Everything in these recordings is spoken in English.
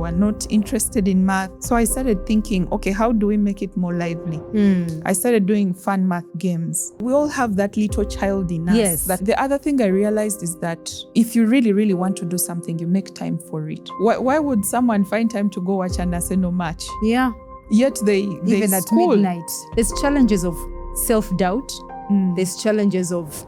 were not interested in math. So I started thinking, okay, how do we make it more lively? I started doing fun math games. We all have that little child in us. Yes. That the other thing I realized is that if you really, really want to do something, you make time for it. Why would someone find time to go watch an Arsenal match? Yeah. Yet they Even at school. midnight. There's challenges of self-doubt. There's challenges of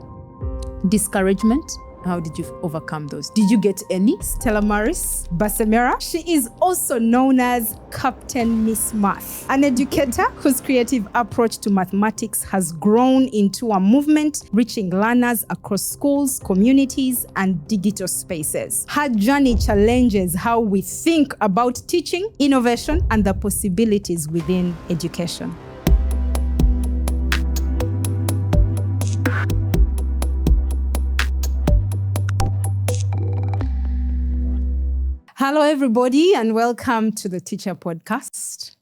discouragement. How did you overcome those? Did you get any? Stella Maris Basemera. She is also known as Captain Miss Math, an educator whose creative approach to mathematics has grown into a movement reaching learners across schools, communities, and digital spaces. Her journey challenges how we think about teaching, innovation, and the possibilities within education. Hello, everybody, and welcome to the Teacher Podcast.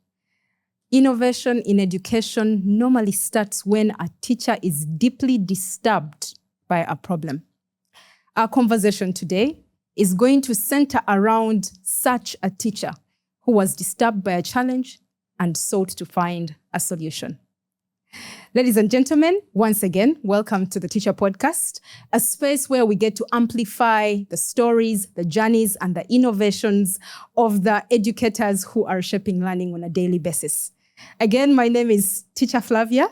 Innovation in education normally starts when a teacher is deeply disturbed by a problem. Our conversation today is going to center around such a teacher who was disturbed by a challenge and sought to find a solution. Ladies and gentlemen, once again, welcome to the Teacher Podcast, a space where we get to amplify the stories, the journeys, and the innovations of the educators who are shaping learning on a daily basis. Again, my name is Teacher Flavia.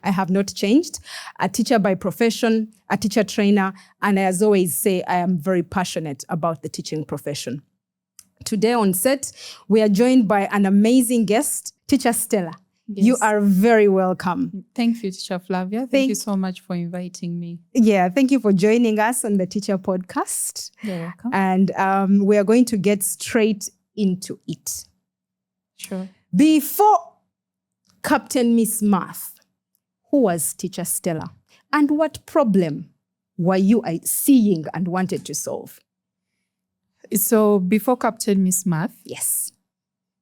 I have not changed. A teacher by profession, a teacher trainer, and as always say, I am very passionate about the teaching profession. Today on set, we are joined by an amazing guest, Teacher Stella. Yes. You are very welcome. Thank you, Teacher Flavia. Thank you so much for inviting me. Yeah, thank you for joining us on the Teacher Podcast. You're welcome. And we are going to get straight into it. Sure. Before Captain Miss Math, who was Teacher Stella? And what problem were you seeing and wanted to solve? So before Captain Miss Math, yes,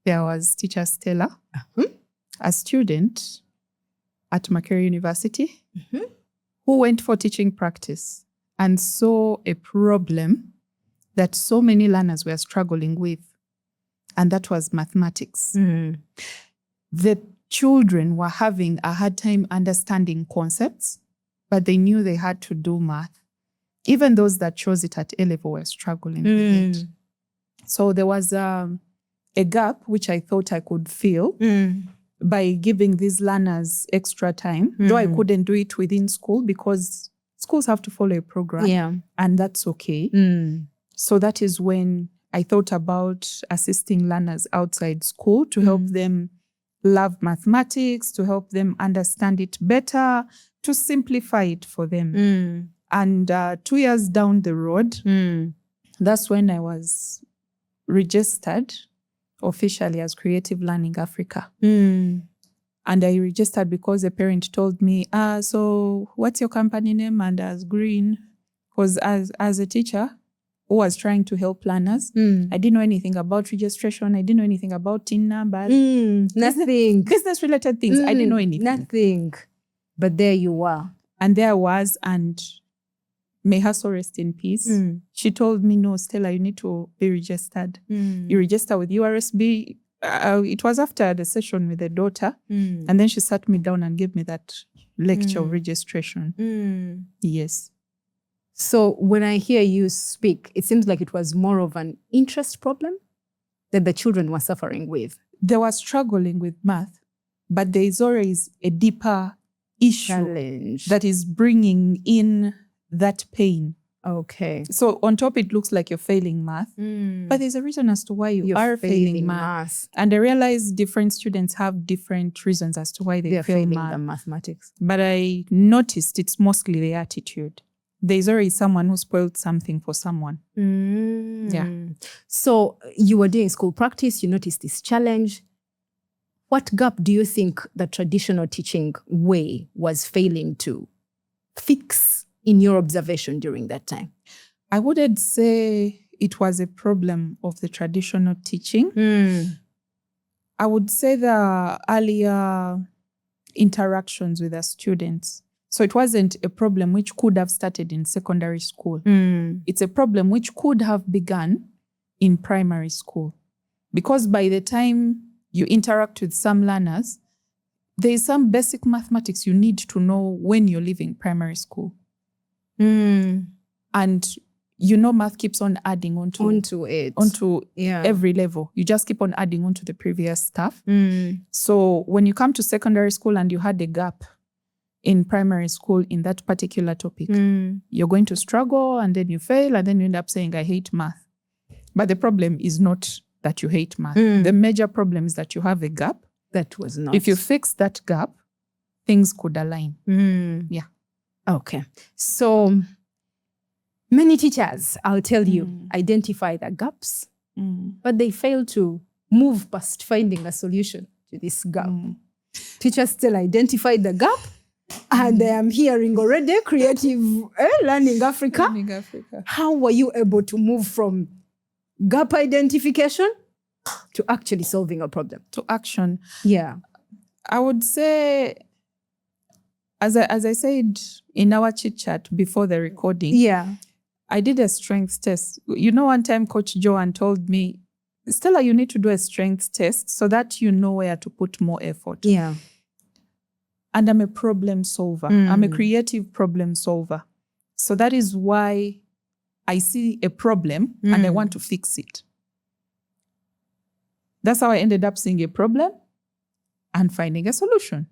there was Teacher Stella. A student at Makerere University who went for teaching practice and saw a problem that so many learners were struggling with, and that was mathematics. The children were having a hard time understanding concepts, but they knew they had to do math. Even those that chose it at A-level were struggling with it. So there was a gap which I thought I could fill by giving these learners extra time, though I couldn't do it within school because schools have to follow a program, and that's okay. So that is when I thought about assisting learners outside school to help them love mathematics, to help them understand it better, to simplify it for them. And 2 years down the road, that's when I was registered officially as Creative Learning Africa. And I registered because a parent told me, so what's your company name? And as green, because as a teacher who was trying to help learners, I didn't know anything about registration. I didn't know anything about TIN numbers. Nothing. Business-related things. I didn't know anything. Nothing. But there you were. And there I was, and may her soul rest in peace. She told me, no, Stella, you need to be registered. You register with URSB. It was after the session with the daughter. And then she sat me down and gave me that lecture of registration. Yes. So when I hear you speak, it seems like it was more of an interest problem that the children were suffering with. They were struggling with math, but there is always a deeper issue challenge that is bringing in that pain. Okay. So on top, it looks like you're failing math, but there's a reason as to why you are failing math. And I realize different students have different reasons as to why they fail math. The mathematics. But I noticed it's mostly the attitude. There's already someone who spoiled something for someone. Yeah. So you were doing school practice, you noticed this challenge. What gap do you think the traditional teaching way was failing to fix in your observation during that time? I wouldn't say it was a problem of the traditional teaching. I would say the earlier interactions with the students. So it wasn't a problem which could have started in secondary school. It's a problem which could have begun in primary school. Because by the time you interact with some learners, there is some basic mathematics you need to know when you're leaving primary school. And math keeps on adding onto every level. You just keep on adding onto the previous stuff. So when you come to secondary school and you had a gap in primary school in that particular topic, you're going to struggle, and then you fail, and then you end up saying, I hate math. But the problem is not that you hate math. The major problem is that you have a gap. That was not. If you fix that gap, things could align. Yeah. Okay. So many teachers, I'll tell you, identify the gaps, but they fail to move past finding a solution to this gap. Teachers still identify the gap, and I am hearing already Creative Learning Africa. How were you able to move from gap identification to actually solving a problem? To action. Yeah. I would say, as I said in our chit chat before the recording, I did a strengths test. One time Coach Joanne told me, Stella, you need to do a strengths test so that you know where to put more effort. Yeah. And I'm a problem solver. I'm a creative problem solver. So that is why I see a problem and I want to fix it. That's how I ended up seeing a problem and finding a solution.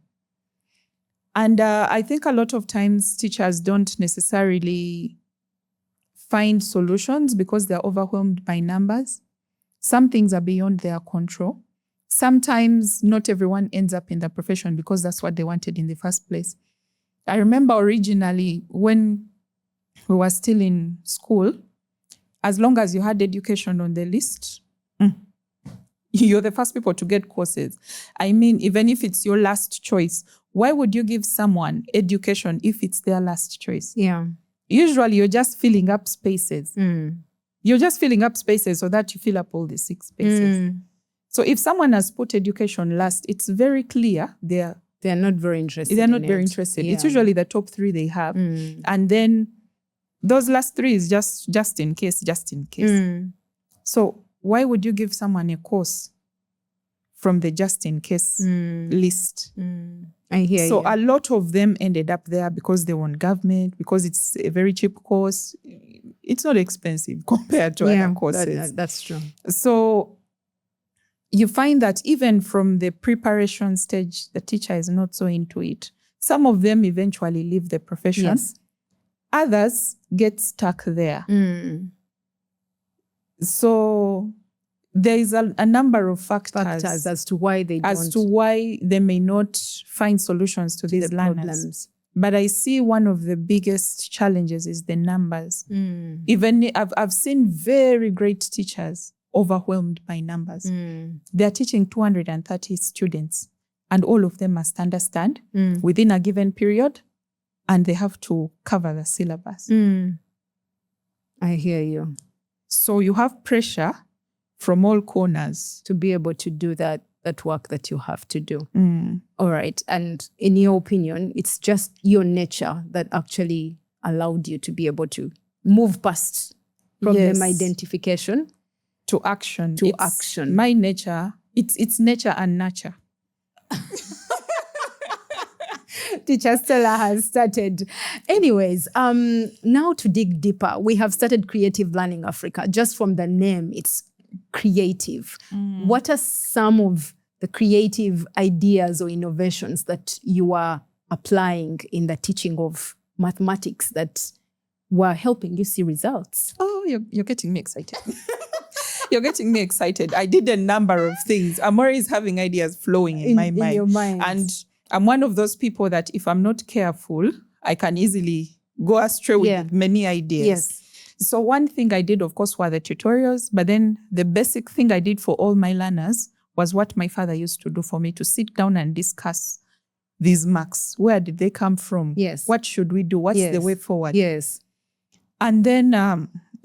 And I think a lot of times teachers don't necessarily find solutions because they're overwhelmed by numbers. Some things are beyond their control. Sometimes not everyone ends up in the profession because that's what they wanted in the first place. I remember originally when we were still in school, as long as you had education on the list, you're the first people to get courses. I mean, even if it's your last choice, why would you give someone education if it's their last choice? Yeah. Usually you're just filling up spaces. You're just filling up spaces so that you fill up all the 6 spaces. So if someone has put education last, it's very clear they're not very interested. They're not very interested. Yeah. It's usually the top 3 they have. And then those last 3 is just in case. So why would you give someone a course from the just in case list? I hear you. So a lot of them ended up there because they want government, because it's a very cheap course. It's not expensive compared to other courses. That's true. So you find that even from the preparation stage, the teacher is not so into it. Some of them eventually leave the profession. Yes. Others get stuck there. So there is a number of factors as to why they may not find solutions to these problems. But I see one of the biggest challenges is the numbers. Even I've seen very great teachers overwhelmed by numbers. They're teaching 230 students and all of them must understand within a given period, and they have to cover the syllabus. I hear you. So you have pressure from all corners to be able to do that work that you have to do. All right. And in your opinion, it's just your nature that actually allowed you to be able to move past problem identification to action. Action. My nature, it's nature and nurture. Teacher Stella has started. Anyways, now to dig deeper, we have started Creative Learning Africa. Just from the name, it's creative. What are some of the creative ideas or innovations that you are applying in the teaching of mathematics that were helping you see results? Oh, you're getting me excited. You're getting me excited. I did a number of things. I'm always having ideas flowing in my mind. In your mind. And I'm one of those people that if I'm not careful, I can easily go astray with many ideas. Yes. So one thing I did, of course, were the tutorials. But then the basic thing I did for all my learners was what my father used to do for me, to sit down and discuss these marks. Where did they come from? Yes. What should we do? What's the way forward? Yes. And then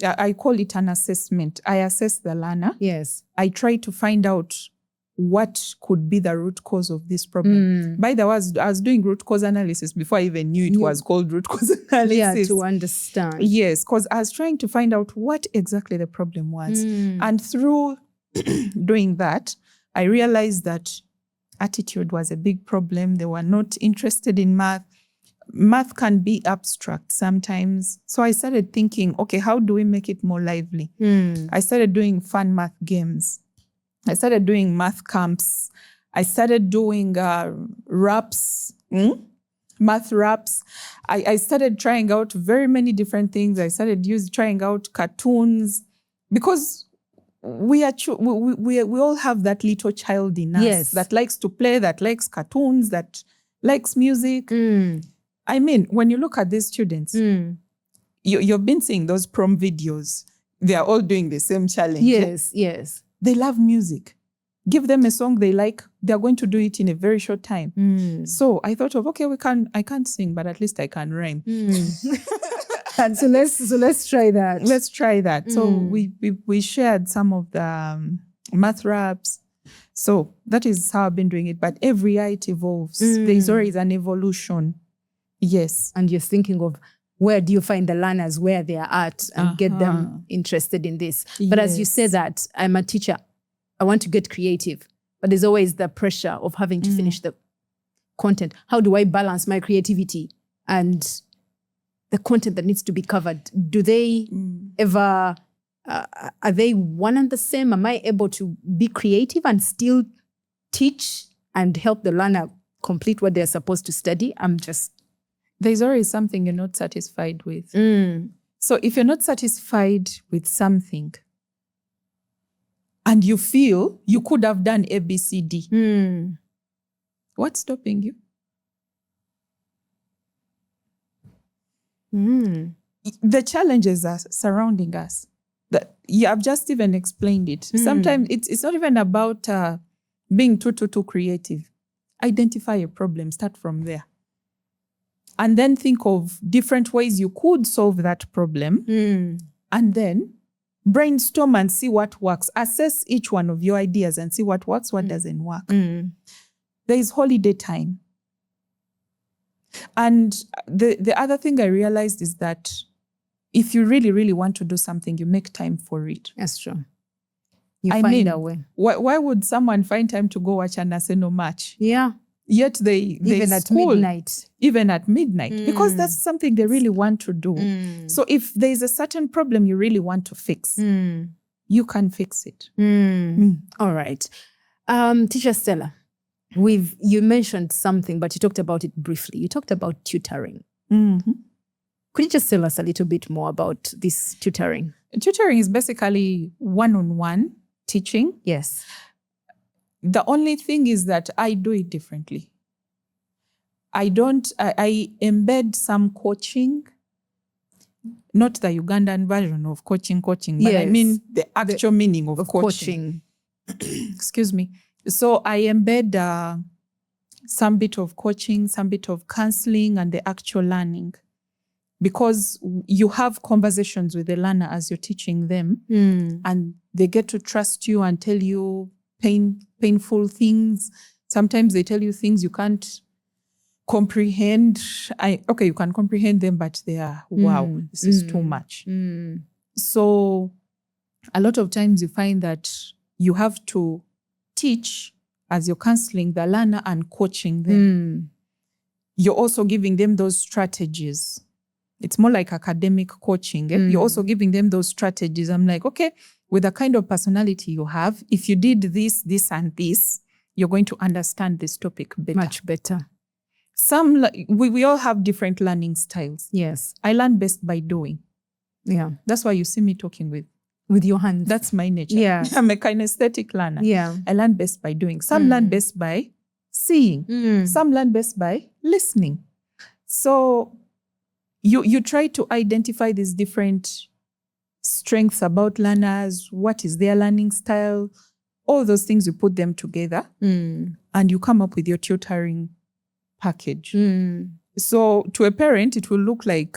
I call it an assessment. I assess the learner. Yes. I try to find out what could be the root cause of this problem. By the way, I was doing root cause analysis before I even knew it was called root cause analysis. Yeah, to understand. Yes, because I was trying to find out what exactly the problem was. And through doing that, I realized that attitude was a big problem. They were not interested in math. Math can be abstract sometimes. So I started thinking, okay, how do we make it more lively? I started doing fun math games. I started doing math camps. I started doing raps, math raps. I started trying out very many different things. I started trying out cartoons because we all have that little child in us that likes to play, that likes cartoons, that likes music. I mean, when you look at these students, you've been seeing those prom videos. They are all doing the same challenge. Yes. They love music. Give them a song they like, they're going to do it in a very short time. So I thought of, okay, I can't sing, but at least I can rhyme. And so let's try that. Let's try that. So we shared some of the math raps. So that is how I've been doing it. But every year it evolves. There's always an evolution. Yes. And you're thinking of where do you find the learners where they are at and get them interested in this. But as you say that, I'm a teacher, I want to get creative, but there's always the pressure of having to finish the content. How do I balance my creativity and the content that needs to be covered? Do they ever, are they one and the same? Am I able to be creative and still teach and help the learner complete what they're supposed to study? There's always something you're not satisfied with. So if you're not satisfied with something and you feel you could have done A, B, C, D, what's stopping you? The challenges are surrounding us. I've just even explained it. Sometimes it's not even about being too creative. Identify a problem, start from there. And then think of different ways you could solve that problem. And then brainstorm and see what works. Assess each one of your ideas and see what works, what doesn't work. There is holiday time. And the other thing I realized is that if you really, really want to do something, you make time for it. That's true. You find a way. Why would someone find time to go watch an Arsenal match? Yeah. Yet they even at midnight. Even at midnight. Because that's something they really want to do. So if there's a certain problem you really want to fix, you can fix it. All right. Teacher Stella, you mentioned something, but you talked about it briefly. You talked about tutoring. Could you just tell us a little bit more about this tutoring? Tutoring is basically one-on-one teaching. Yes. The only thing is that I do it differently. I embed some coaching, not the Ugandan version of coaching, but I mean the actual meaning of coaching. Excuse me. So I embed some bit of coaching, some bit of counseling, and the actual learning. Because you have conversations with the learner as you're teaching them, and they get to trust you and tell you painful things. Sometimes they tell you things you can't comprehend. You can comprehend them, but they are, wow, this is too much. So a lot of times you find that you have to teach as you're counseling the learner and coaching them. You're also giving them those strategies. It's more like academic coaching. You're also giving them those strategies. I'm like, okay, with the kind of personality you have, if you did this, this, and this, you're going to understand this topic better. Much better. We all have different learning styles. Yes. I learn best by doing. Yeah. That's why you see me talking with your hands. That's my nature. Yeah. I'm a kinesthetic learner. Yeah. I learn best by doing. Some learn best by seeing. Some learn best by listening. So you try to identify these different strengths about learners, what is their learning style, all those things, you put them together and you come up with your tutoring package. So to a parent, it will look like,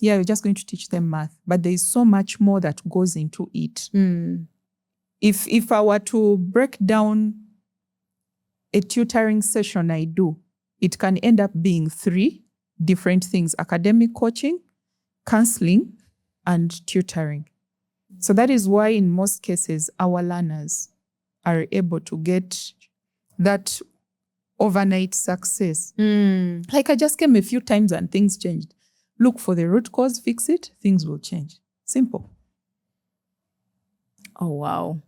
you're just going to teach them math, but there is so much more that goes into it. If I were to break down a tutoring session I do, it can end up being 3 different things: academic coaching, counseling, and tutoring. So that is why in most cases, our learners are able to get that overnight success. Like I just came a few times and things changed. Look for the root cause, fix it, things will change. Simple. Oh, wow.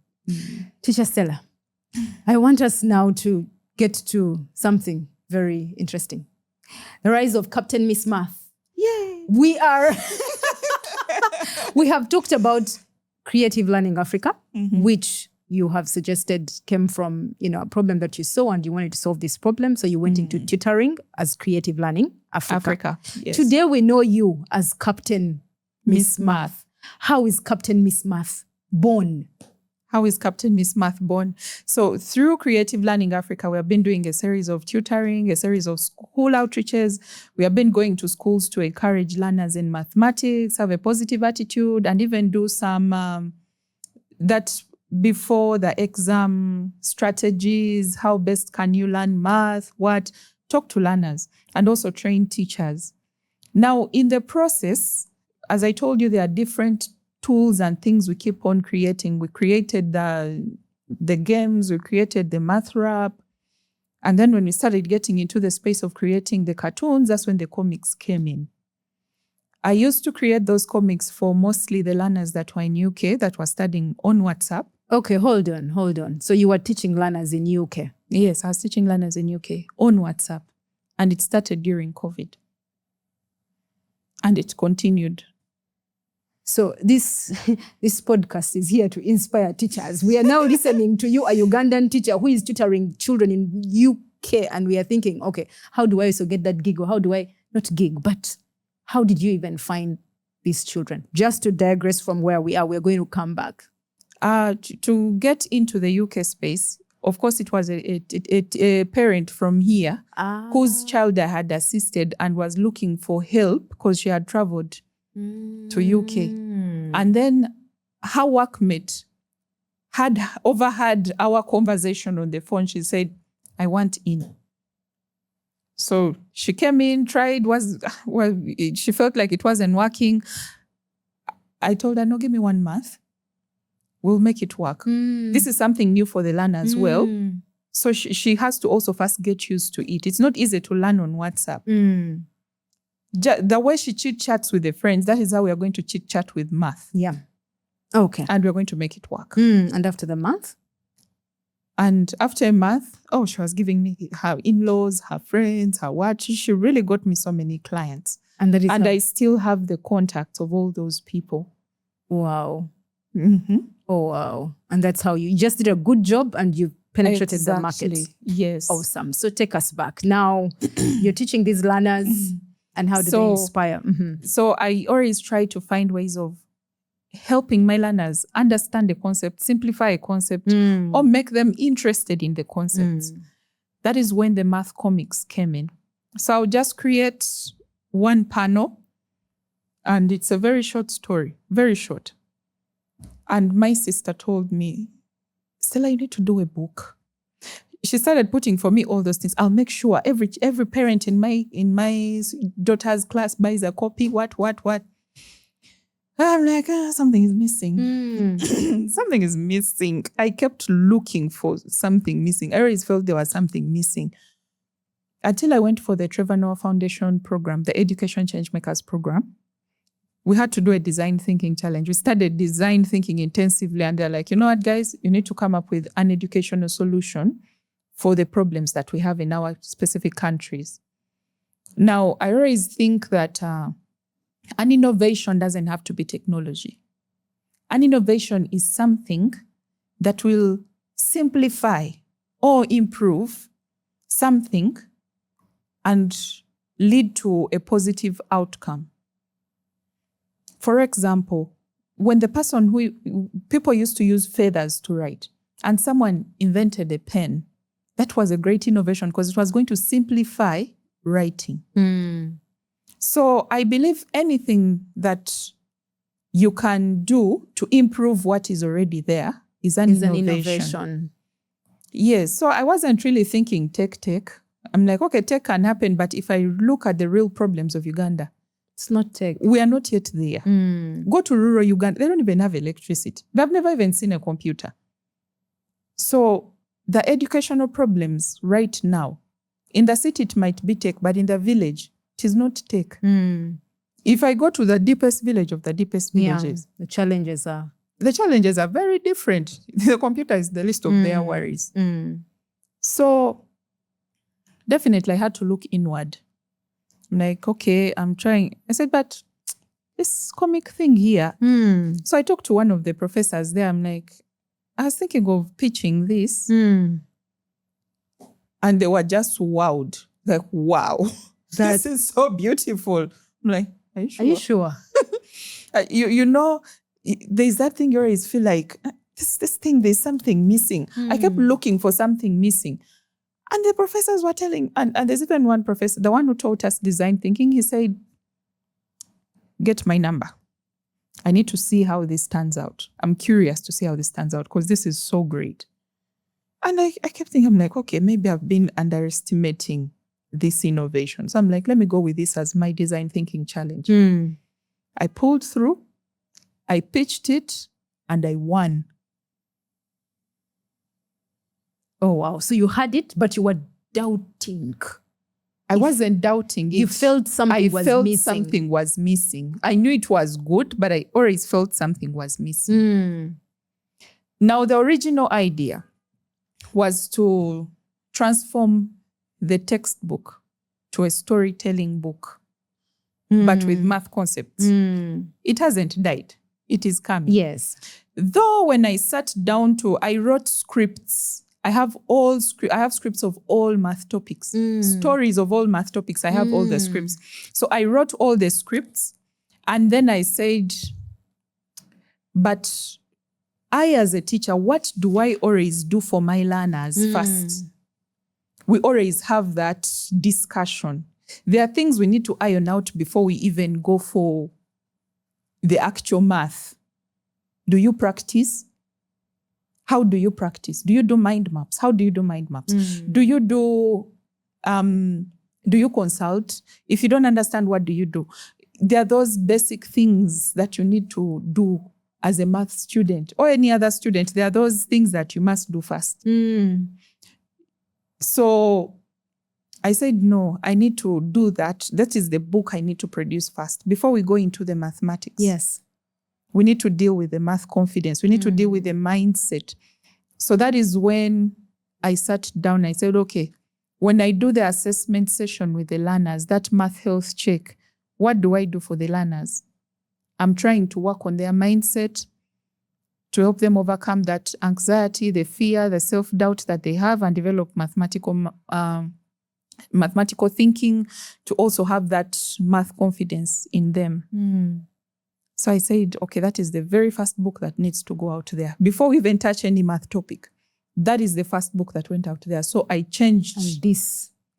Teacher Stella, I want us now to get to something very interesting. The rise of Captain Miss Math. Yay! We have talked about Creative Learning Africa, which you have suggested came from, a problem that you saw and you wanted to solve this problem. So you went into tutoring as Creative Learning Africa. Yes. Today we know you as Captain Miss Math. How is Captain Miss Math born? How is Captain Miss Math born? So through Creative Learning Africa, we have been doing a series of tutoring, a series of school outreaches. We have been going to schools to encourage learners in mathematics, have a positive attitude, and even do some that before the exam strategies, how best can you learn math, talk to learners, and also train teachers. Now, in the process, as I told you, there are different tools and things we keep on creating. We created the games, we created the math rap. And then when we started getting into the space of creating the cartoons, that's when the comics came in. I used to create those comics for mostly the learners that were in UK that were studying on WhatsApp. Okay, hold on. So you were teaching learners in UK? Yes, I was teaching learners in UK on WhatsApp. And it started during COVID. And it continued. So this podcast is here to inspire teachers. We are now listening to you, a Ugandan teacher who is tutoring children in UK, and we are thinking, okay, how do I also get that gig? Or how do I, not gig, but how did you even find these children? Just to digress from where we are, we're going to come back. To get into the UK space, of course, it was a parent from here whose child I had assisted and was looking for help because she had traveled to UK. And then her workmate had overheard our conversation on the phone. She said, I want in. So she came in, tried, she felt like it wasn't working. I told her, no, give me 1 month. We'll make it work. This is something new for the learner as well. So she has to also first get used to it. It's not easy to learn on WhatsApp. The way she chit-chats with the friends, that is how we are going to chit-chat with math. Yeah. Okay. And we're going to make it work. And after the month? And after a month, she was giving me her in-laws, her friends, her what. She really got me so many clients. And I still have the contacts of all those people. Wow. Oh, wow. And that's how you just did a good job and you penetrated the market. Yes. Awesome. So take us back. Now you're teaching these learners and how do they inspire? So I always try to find ways of helping my learners understand the concept, simplify a concept, or make them interested in the concepts. That is when the math comics came in. So I'll just create one panel and it's a very short story, very short. And my sister told me, Stella, you need to do a book. She started putting for me all those things. I'll make sure every parent in my daughter's class buys a copy. What? I'm like, something is missing. Something is missing. I kept looking for something missing. I always felt there was something missing. Until I went for the Trevor Noah Foundation program, the Education Changemakers program. We had to do a design thinking challenge. We started design thinking intensively, and they're like, you know what, guys, you need to come up with an educational solution for the problems that we have in our specific countries. Now, I always think that an innovation doesn't have to be technology. An innovation is something that will simplify or improve something and lead to a positive outcome. For example, when people used to use feathers to write, and someone invented a pen, that was a great innovation because it was going to simplify writing. So I believe anything that you can do to improve what is already there is an innovation. Yes. So I wasn't really thinking tech. I'm like, okay, tech can happen, but if I look at the real problems of Uganda, It's not tech. We are not yet there. Go to rural Uganda, they don't even have electricity. They've never even seen a computer. So the educational problems right now, in the city it might be tech, but in the village, it is not tech. If I go to the deepest village of the deepest villages, the challenges are very different. The computer is the least of their worries. So definitely I had to look inward. I'm like, okay, I'm trying. I said, but this comic thing here. So I talked to one of the professors there. I'm like, I was thinking of pitching this. And they were just wowed. Like, wow, this is so beautiful. I'm like, are you sure? you know, there's that thing you always feel like, this thing, there's something missing. I kept looking for something missing. And the professors were telling, and there's even one professor, the one who taught us design thinking, he said, get my number. I need to see how this turns out. I'm curious to see how this turns out because this is so great. And I kept thinking, I'm like, okay, maybe I've been underestimating this innovation. So I'm like, let me go with this as my design thinking challenge. I pulled through, I pitched it, and I won. Oh, wow. So you had it, but you were doubting. I wasn't doubting it. You felt something was missing. I knew it was good, but I always felt something was missing. Now, the original idea was to transform the textbook to a storytelling book, but with math concepts. It hasn't died. It is coming. Yes. Though when I sat down I wrote scripts. I have scripts of all math topics, stories of all math topics. I have all the scripts. So I wrote all the scripts and then I said, but I as a teacher, what do I always do for my learners first? We always have that discussion. There are things we need to iron out before we even go for the actual math. Do you practice? How do you practice? Do you do mind maps? How do you do mind maps? Do you consult? If you don't understand, what do you do? There are those basic things that you need to do as a math student or any other student. There are those things that you must do first. So I said, no, I need to do that. That is the book I need to produce first before we go into the mathematics. Yes. We need to deal with the math confidence. We need to deal with the mindset. So that is when I sat down. I said, okay, when I do the assessment session with the learners, that math health check, what do I do for the learners? I'm trying to work on their mindset to help them overcome that anxiety, the fear, the self-doubt that they have and develop mathematical thinking to also have that math confidence in them. So I said, okay, that is the very first book that needs to go out there. Before we even touch any math topic, that is the first book that went out there. So I changed.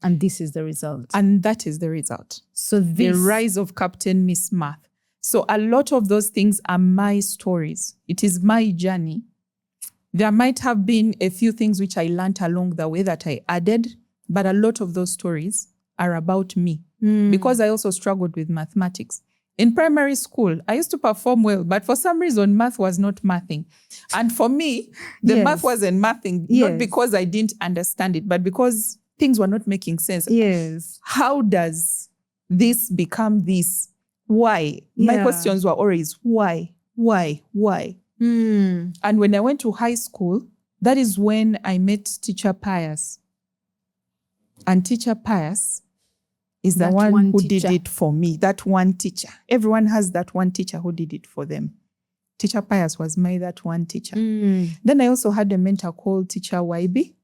And this is the result. And that is the result. So the rise of Captain Miss Math. So a lot of those things are my stories. It is my journey. There might have been a few things which I learned along the way that I added, but a lot of those stories are about me because I also struggled with mathematics. In primary school, I used to perform well, but for some reason, math was not mathing. And for me, the math wasn't mathing, not because I didn't understand it, but because things were not making sense. Yes. How does this become this? Why? My questions were always, why? And when I went to high school, that is when I met Teacher Pius. And Teacher Pius is the one who did it for me, that one teacher. Everyone has that one teacher who did it for them. Teacher Pius was that one teacher. Then I also had a mentor called Teacher YB.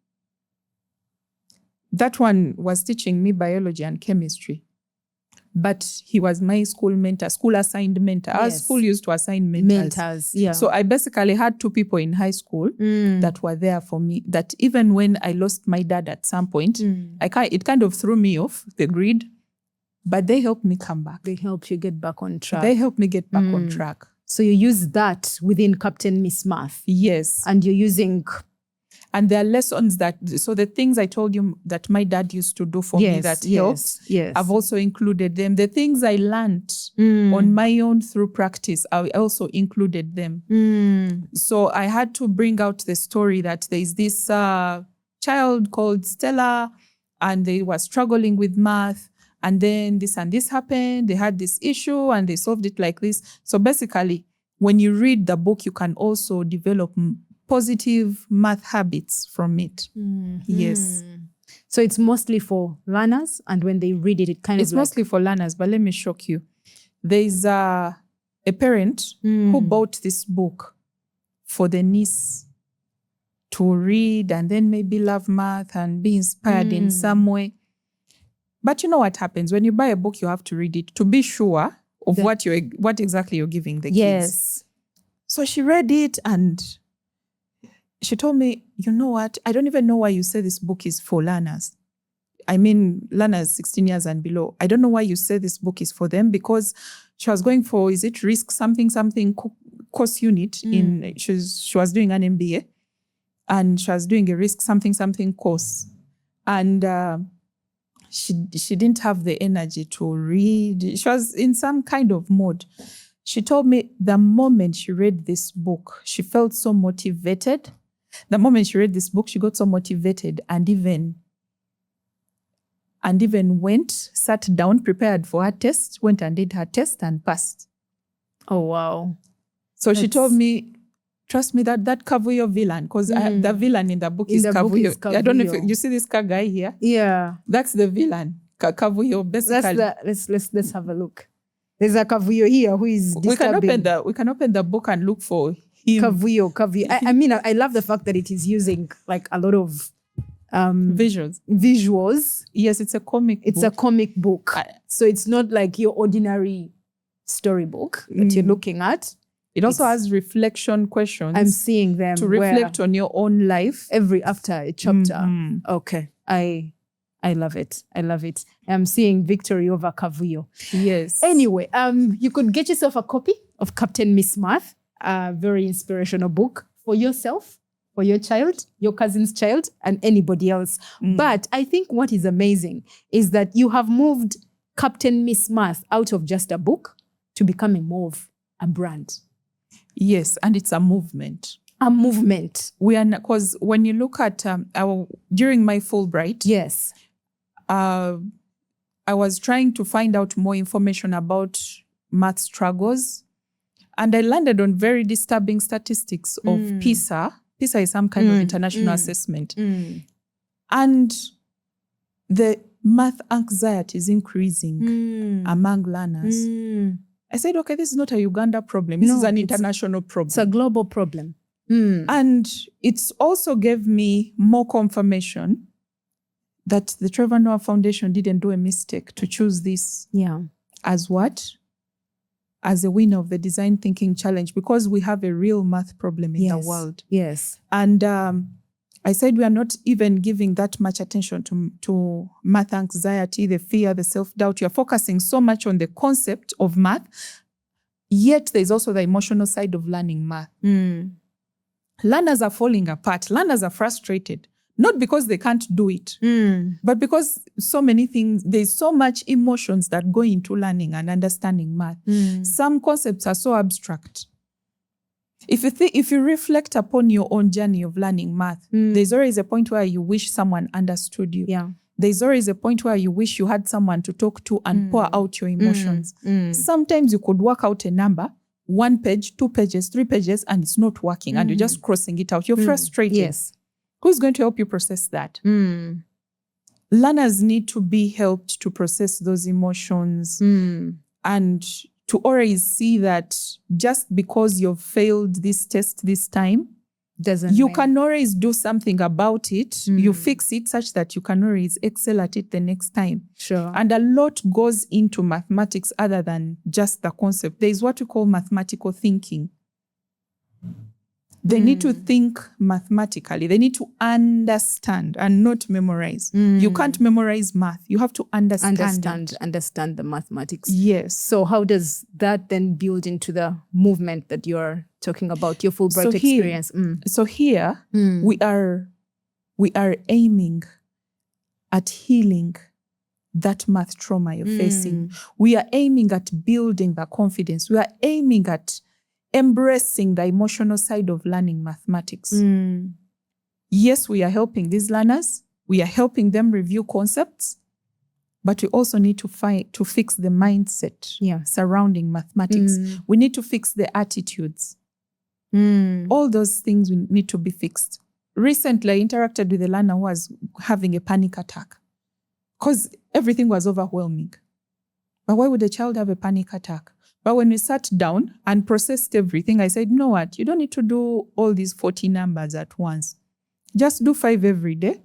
That one was teaching me biology and chemistry. But he was my school mentor, school-assigned mentor. Our school used to assign mentors. So I basically had two people in high school that were there for me, that even when I lost my dad at some point, it kind of threw me off the grid, but they helped me come back. They helped you get back on track. They helped me get back on track. So you use that within Captain Miss Math. Yes. And you're using... And there are lessons so the things I told you that my dad used to do for me that helped, I've also included them. The things I learned on my own through practice, I also included them. So I had to bring out the story that there is this child called Stella, and they were struggling with math. And then this and this happened. They had this issue and they solved it like this. So basically, when you read the book, you can also develop positive math habits from it. Yes. So it's mostly for learners, and when they read it, it's mostly for learners. But let me shock you. There's a parent who bought this book for the niece to read and then maybe love math and be inspired in some way. But you know what happens when you buy a book? You have to read it to be sure of what exactly you're giving the kids. Yes. So she read it and she told me, you know what? I don't even know why you say this book is for learners. I mean, learners 16 years and below. I don't know why you say this book is for them, because she was going for, is it risk something course unit she was doing an MBA, and she was doing a risk something course. And she didn't have the energy to read. She was in some kind of mode. She told me the moment she read this book, she felt so motivated. The moment she read this book, she got so motivated and even went, sat down, prepared for her test, went and did her test and passed. Oh, wow. So she told me, trust me, that Kavuyo villain, because the villain in the book is Kavuyo. I don't know if you see this guy here. Yeah. That's the villain, Kavuyo, basically. Let's have a look. There's a Kavuyo here who is disturbing. We can open the book and look for him. Kavuyo. I mean, I love the fact that it is using like a lot of visuals. Yes, it's a comic book. It's a comic book. So it's not like your ordinary storybook that you're looking at. It also has reflection questions. I'm seeing them. To reflect on your own life. After a chapter. Okay. I love it. I love it. I'm seeing victory over Kavuyo. Yes. Anyway, you could get yourself a copy of Captain Miss Math, a very inspirational book for yourself, for your child, your cousin's child, and anybody else. But I think what is amazing is that you have moved Captain Miss Math out of just a book to becoming more of a brand. Yes, and it's a movement. A movement. Because when you look at during my Fulbright, yes, I was trying to find out more information about math struggles, and I landed on very disturbing statistics of PISA. PISA is some kind of international assessment, and the math anxiety is increasing among learners. I said, okay, this is not a Uganda problem. This is an international problem. It's a global problem. And it's also gave me more confirmation that the Trevor Noah Foundation didn't do a mistake to choose this as what? As a winner of the Design Thinking Challenge, because we have a real math problem in the world. Yes. And I said we are not even giving that much attention to math anxiety, the fear, the self-doubt. You're focusing so much on the concept of math, yet there's also the emotional side of learning math. Learners are falling apart. Learners are frustrated, not because they can't do it, but because so many things, there's so much emotions that go into learning and understanding math. Some concepts are so abstract. If you reflect upon your own journey of learning math, there's always a point where you wish someone understood you. Yeah. There's always a point where you wish you had someone to talk to and pour out your emotions. Sometimes you could work out a number, 1 page, 2 pages, 3 pages, and it's not working, and you're just crossing it out. You're frustrated. Yes. Who's going to help you process that? Learners need to be helped to process those emotions and to always see that just because you've failed this test this time, you can always do something about it. You fix it such that you can always excel at it the next time. Sure. And a lot goes into mathematics other than just the concept. There is what we call mathematical thinking. They need to think mathematically. They need to understand and not memorize. You can't memorize math. You have to understand the mathematics. Yes. So how does that then build into the movement that you're talking about, your Fulbright experience? So here we are we are aiming at healing that math trauma you're facing. We are aiming at building the confidence. We are aiming at embracing the emotional side of learning mathematics. Yes, we are helping these learners. We are helping them review concepts, but we also need to fix the mindset surrounding mathematics. We need to fix the attitudes. All those things need to be fixed. Recently, I interacted with a learner who was having a panic attack because everything was overwhelming. But why would a child have a panic attack? But when we sat down and processed everything, I said, you know what? You don't need to do all these 40 numbers at once. Just do 5 every day.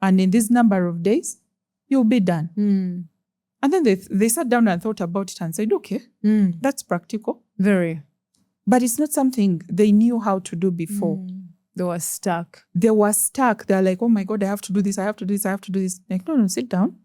And in this number of days, you'll be done. And then they sat down and thought about it and said, okay, that's practical. Very. But it's not something they knew how to do before. They were stuck. They're like, oh my God, I have to do this, I have to do this, I have to do this. Like, no, sit down.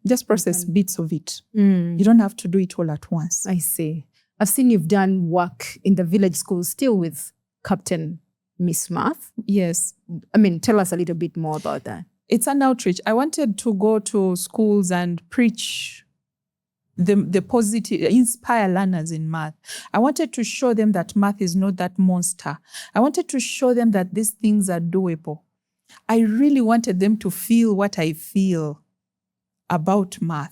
Just process bits of it. You don't have to do it all at once. I see. I've seen you've done work in the village schools still with Captain Miss Math. Yes. I mean, tell us a little bit more about that. It's an outreach. I wanted to go to schools and preach the positive, inspire learners in math. I wanted to show them that math is not that monster. I wanted to show them that these things are doable. I really wanted them to feel what I feel about math.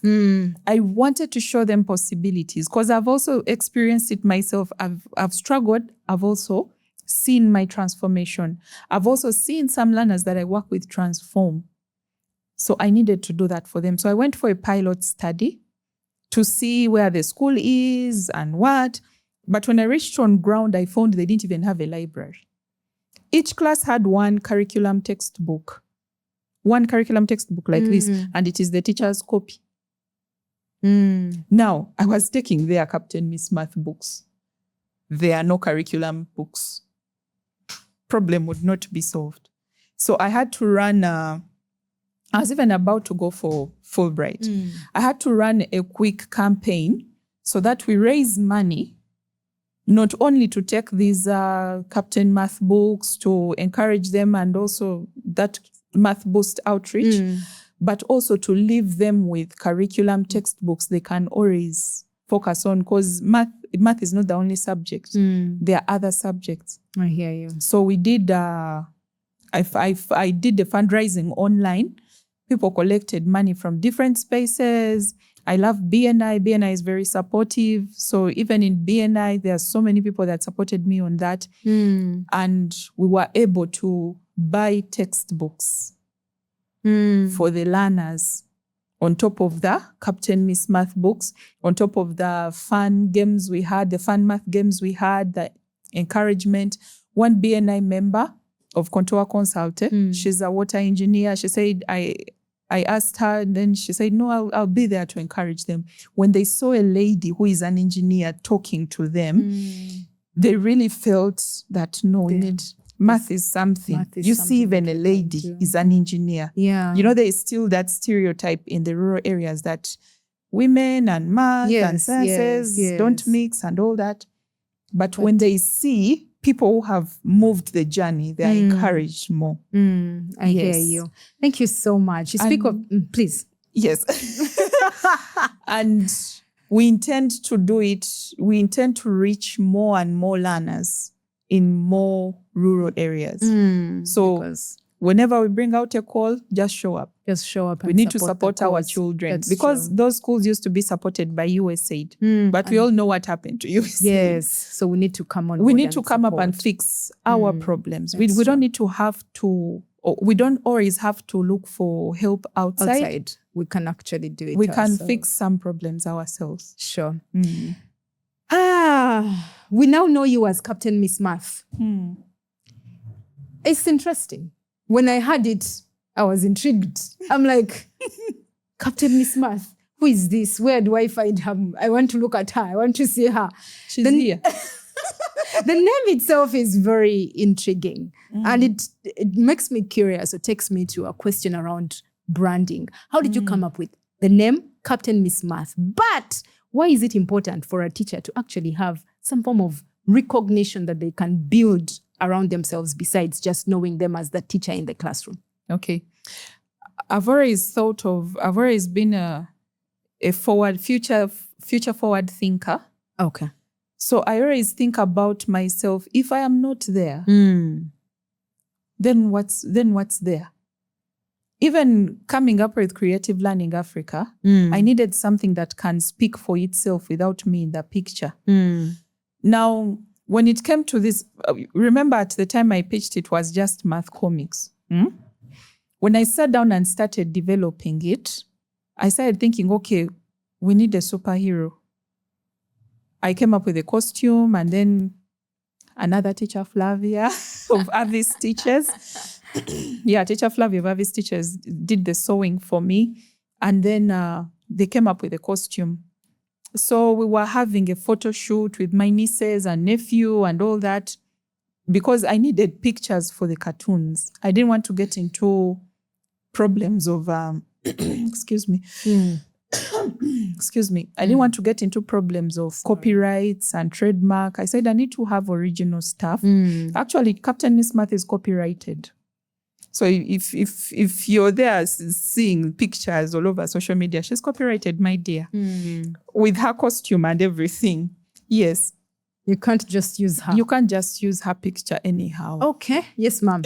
I wanted to show them possibilities because I've also experienced it myself. I've struggled. I've also seen my transformation. I've also seen some learners that I work with transform. So I needed to do that for them. So I went for a pilot study to see where the school is and what. But when I reached on ground, I found they didn't even have a library. Each class had one curriculum textbook like this, and it is the teacher's copy. Now, I was taking their Captain Miss Math books. There are no curriculum books. Problem would not be solved. So I had to run, I was even about to go for Fulbright. I had to run a quick campaign so that we raise money, not only to take these Captain Math books to encourage them and also that Math Boost outreach, but also to leave them with curriculum textbooks they can always focus on because math is not the only subject. There are other subjects. I hear you. So we did, I did the fundraising online. People collected money from different spaces. I love BNI. BNI is very supportive. So even in BNI, there are so many people that supported me on that. And we were able to buy textbooks for the learners on top of the Captain Miss Math books, on top of the fun games we had, the fun math games we had, the encouragement. One BNI member of Contour Consult, she's a water engineer. She said, I asked her, and then she said, no, I'll be there to encourage them. When they saw a lady who is an engineer talking to them, they really felt that, no, we need... Math is something. You see, even a lady is an engineer. Yeah. You know, there is still that stereotype in the rural areas that women and math and sciences don't mix and all that. But when they see people who have moved the journey, they are encouraged more. I hear you. Thank you so much. You speak of, please. Yes. And we intend to do it. We intend to reach more and more learners in more rural areas. So whenever we bring out a call, just show up. Just show up. We need to support our children because those schools used to be supported by USAID. But we all know what happened to USAID. Yes. So we need to come on. We need to come up and fix our problems. We don't need to have to, we don't always have to look for help outside. We can actually do it. We can fix some problems ourselves. Sure. We now know you as Captain Miss Math. It's interesting. When I heard it, I was intrigued. I'm like, Captain Miss Math, who is this? Where do I find her? I want to look at her. I want to see her. She's here. The name itself is very intriguing. And it makes me curious or takes me to a question around branding. How did you come up with the name Captain Miss Math? But why is it important for a teacher to actually have some form of recognition that they can build around themselves besides just knowing them as the teacher in the classroom? Okay. I've always been a future forward thinker. Okay. So I always think about myself. If I am not there, then what's there? Even coming up with Creative Learning Africa, I needed something that can speak for itself without me in the picture. Now, when it came to this, remember at the time I pitched, it was just math comics. When I sat down and started developing it, I started thinking, okay, we need a superhero. I came up with a costume, and then another teacher, Flavia, of Avis Teachers. Teacher Flavia of Avis Teachers did the sewing for me. And then they came up with a costume. So we were having a photo shoot with my nieces and nephew and all that, because I needed pictures for the cartoons. I didn't want to get into problems of, excuse me. Excuse me. I didn't want to get into problems of copyrights and trademark. I said I need to have original stuff. Actually, Captain Miss Math is copyrighted. So if you're there seeing pictures all over social media, she's copyrighted, my dear, with her costume and everything. Yes. You can't just use her. You can't just use her picture anyhow. Okay. Yes, ma'am.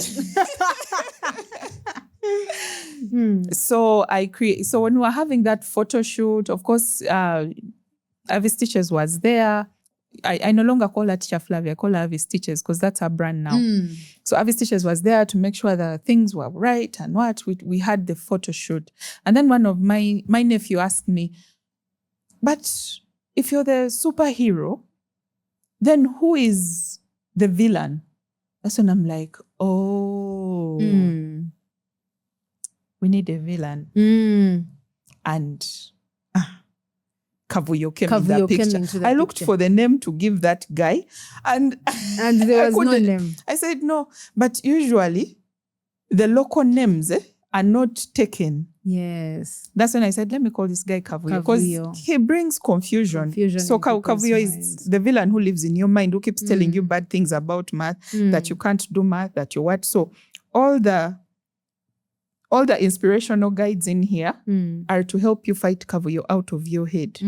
So So when we were having that photo shoot, of course, Avis Teachers was there. I no longer call her Teacher Flavia, I call her Avis Teachers because that's her brand now. So Avis Teachers was there to make sure that things were right and what. We had the photo shoot. And then one of my nephew asked me, but if you're the superhero, then who is the villain? That's when I'm like, oh, we need a villain. And Kavuyo came in the picture. I looked for the name to give that guy, and there was no name. I said no, but usually the local names are not taken. Yes. That's when I said, let me call this guy Kavuyo, because he brings confusion. So Kavuyo is the villain who lives in your mind, who keeps telling you bad things about math, that you can't do math, that you what. So all the inspirational guides in here are to help you fight Kavuyo out of your head.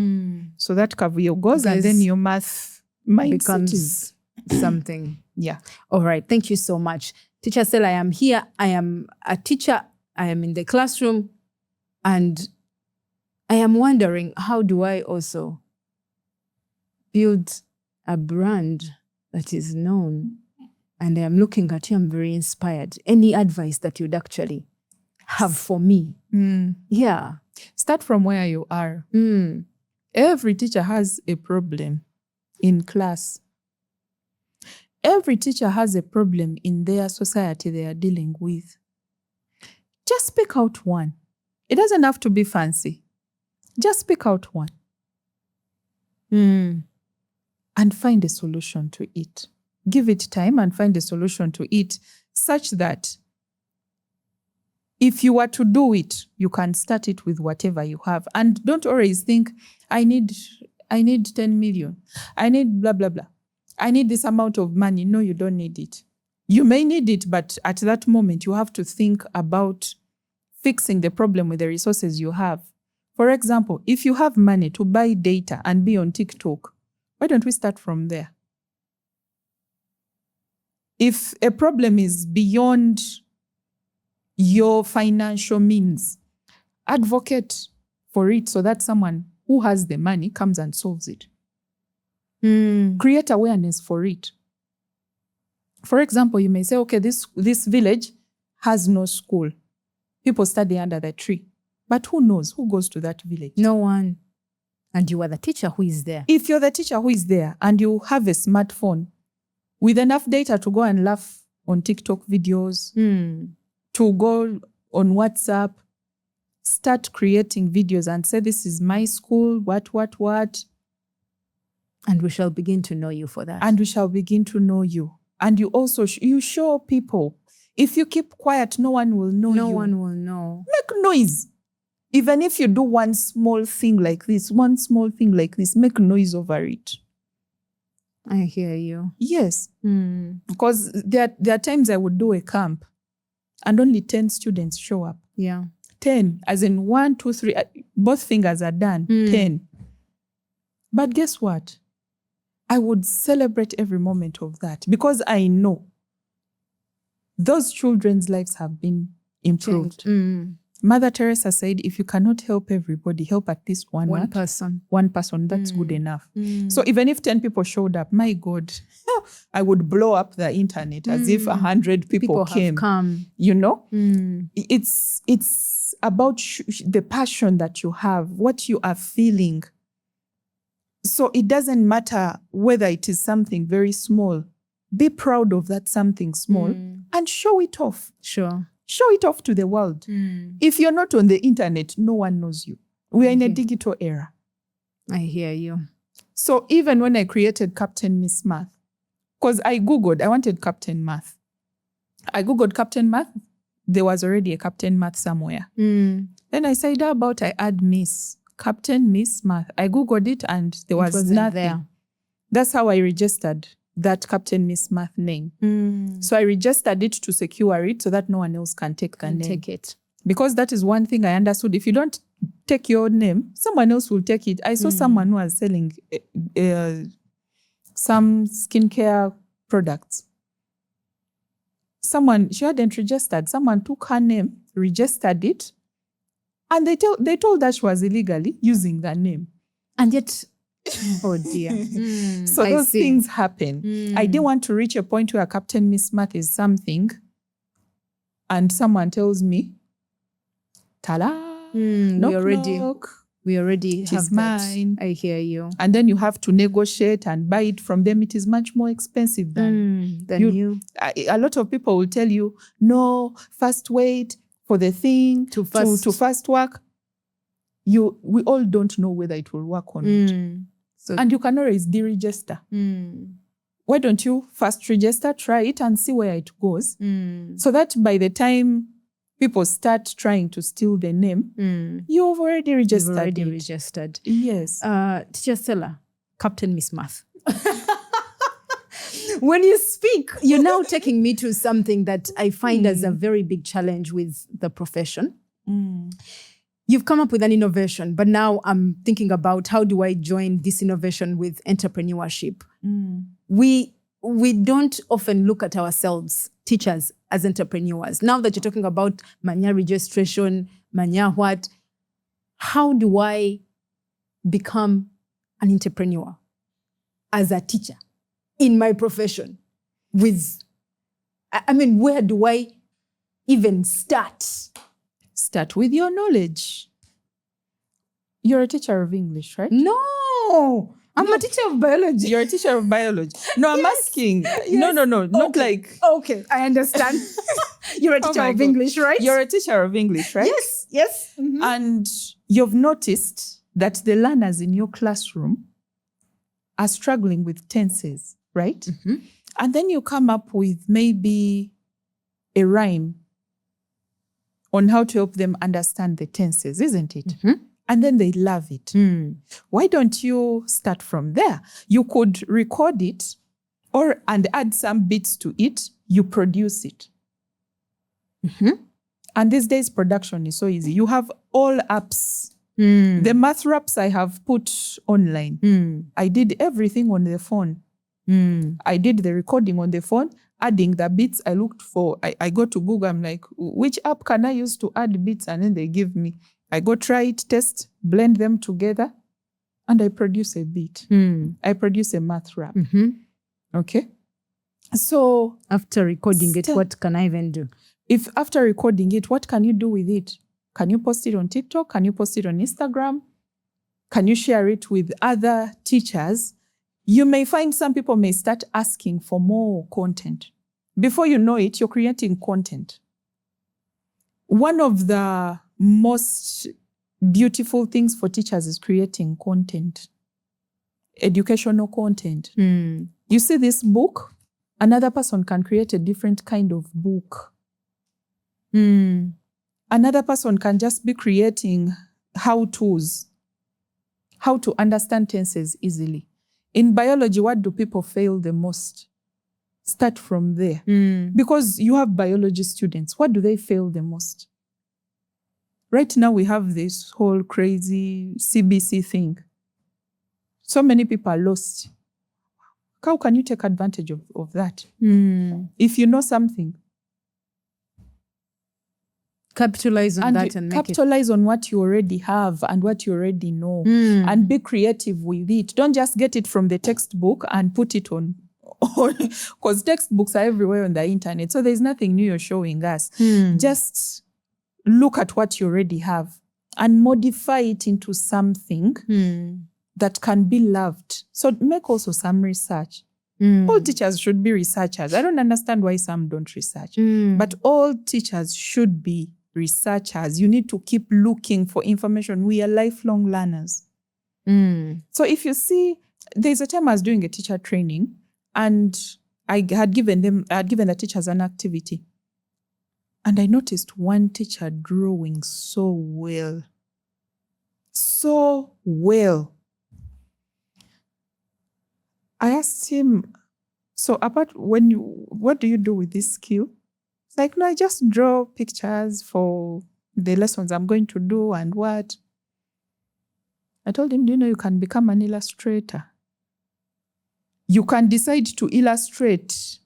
So that Kavuyo goes, and then your math mindset becomes something. Yeah. All right. Thank you so much. Teacher Stella, I am here. I am a teacher. I am in the classroom. And I am wondering, how do I also build a brand that is known? And I am looking at you. I'm very inspired. Any advice that you'd actually have for me? Yeah. Start from where you are. Every teacher has a problem in class. Every teacher has a problem in their society they are dealing with. Just pick out one. It doesn't have to be fancy. Just pick out one. And find a solution to it. Give it time and find a solution to it, such that if you were to do it, you can start it with whatever you have. And don't always think, I need 10 million. I need blah, blah, blah. I need this amount of money. No, you don't need it. You may need it, but at that moment, you have to think about fixing the problem with the resources you have. For example, if you have money to buy data and be on TikTok, why don't we start from there? If a problem is beyond your financial means, advocate for it so that someone who has the money comes and solves it. Create awareness for it. For example, you may say, okay, this village has no school. People study under the tree. But who knows? Who goes to that village? No one. And you are the teacher who is there. If you're the teacher who is there and you have a smartphone with enough data to go and laugh on TikTok videos, to go on WhatsApp, start creating videos and say, this is my school, what. And we shall begin to know you for that. And we shall begin to know you. And you also, you show people. If you keep quiet, no one will know you. No one will know. Make noise. Even if you do one small thing like this, make noise over it. I hear you. Yes. Because there are times I would do a camp and only 10 students show up. Yeah. 10, as in 1, 2, 3, both fingers are done, 10. But guess what? I would celebrate every moment of that because I know those children's lives have been improved. Mother Teresa said, if you cannot help everybody, help at least one person. One person, that's good enough. So even if 10 people showed up, my God, I would blow up the internet as if 100 people came. Have come. You know? It's about the passion that you have, what you are feeling. So it doesn't matter whether it is something very small. Be proud of that something small and show it off. Sure. Show it off to the world. If you're not on the internet, no one knows you. We are in a digital era. I hear you. So even when I created Captain Miss Math, because I wanted Captain Math. I Googled Captain Math. There was already a Captain Math somewhere. Then I said, how about I add Miss? Captain Miss Math. I Googled it and there was nothing. There. That's how I registered that Captain Miss Math name. So I registered it to secure it so that no one else can take the name. Take it. Because that is one thing I understood. If you don't take your name, someone else will take it. I saw someone who was selling some skincare products. She hadn't registered. Someone took her name, registered it, and they told her she was illegally using that name. And yet, oh dear. So those things happen. I didn't want to reach a point where Captain Miss Math is something and someone tells me, ta-da, we already have that. Mine. I hear you. And then you have to negotiate and buy it from them. It is much more expensive than you. A lot of people will tell you, no, first wait for the thing to first work. We all don't know whether it will work or not. So, and you can always deregister. Why don't you first register, try it and see where it goes, so that by the time people start trying to steal the name, you've already registered. Yes. Teacher Stella, Captain Miss Math. When you speak, you're now taking me to something that I find as a very big challenge with the profession. You've come up with an innovation, but now I'm thinking about how do I join this innovation with entrepreneurship? We don't often look at ourselves, teachers, as entrepreneurs. Now that you're talking about Manya registration, Manya what, how do I become an entrepreneur as a teacher in my profession? Where do I even start? Start with your knowledge. You're a teacher of English, right? No, I'm a teacher of biology. You're a teacher of biology. No, I'm asking. Yes. No, not like. Okay, I understand. You're a teacher of English, right? You're a teacher of English, right? Yes. And you've noticed that the learners in your classroom are struggling with tenses, right? And then you come up with maybe a rhyme on how to help them understand the tenses, isn't it? And then they love it. Why don't you start from there? You could record it and add some bits to it. You produce it. And these days, production is so easy. You have all apps. The math raps I have put online. I did everything on the phone. I did the recording on the phone, adding the bits I looked for. I go to Google, I'm like, which app can I use to add bits? And then they give me. I go try it, test, blend them together, and I produce a bit. I produce a math rap. Okay? So after recording it, what can I even do? If after recording it, what can you do with it? Can you post it on TikTok? Can you post it on Instagram? Can you share it with other teachers? You may find some people may start asking for more content. Before you know it, you're creating content. One of the most beautiful things for teachers is creating content, educational content. You see this book, another person can create a different kind of book. Another person can just be creating how-tos, how to understand tenses easily. In biology, what do people fail the most? Start from there. Because you have biology students. What do they fail the most? Right now, we have this whole crazy CBC thing. So many people are lost. How can you take advantage of that? If you know something, capitalize on that and capitalize on what you already have and what you already know, and be creative with it. Don't just get it from the textbook and put it on, because textbooks are everywhere on the internet. So there's nothing new you're showing us. Just look at what you already have and modify it into something that can be loved. So make also some research. All teachers should be researchers. I don't understand why some don't research, but all teachers should be researchers. You need to keep looking for information. We are lifelong learners. So if you see, there's a time I was doing a teacher training and I had given the teachers an activity. And I noticed one teacher drawing so well. So well. I asked him, so what do you do with this skill? It's like, no, I just draw pictures for the lessons I'm going to do and what. I told him, do you know you can become an illustrator? You can decide to illustrate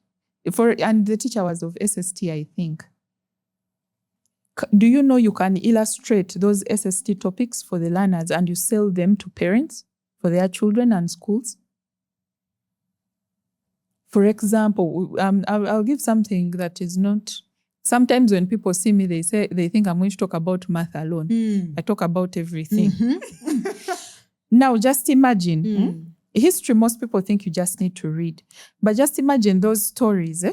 and the teacher was of SST, I think. Do you know you can illustrate those SST topics for the learners and you sell them to parents for their children and schools? For example, I'll give something that is not. Sometimes when people see me, they think I'm going to talk about math alone. I talk about everything. Now, just imagine. History, most people think you just need to read. But just imagine those stories.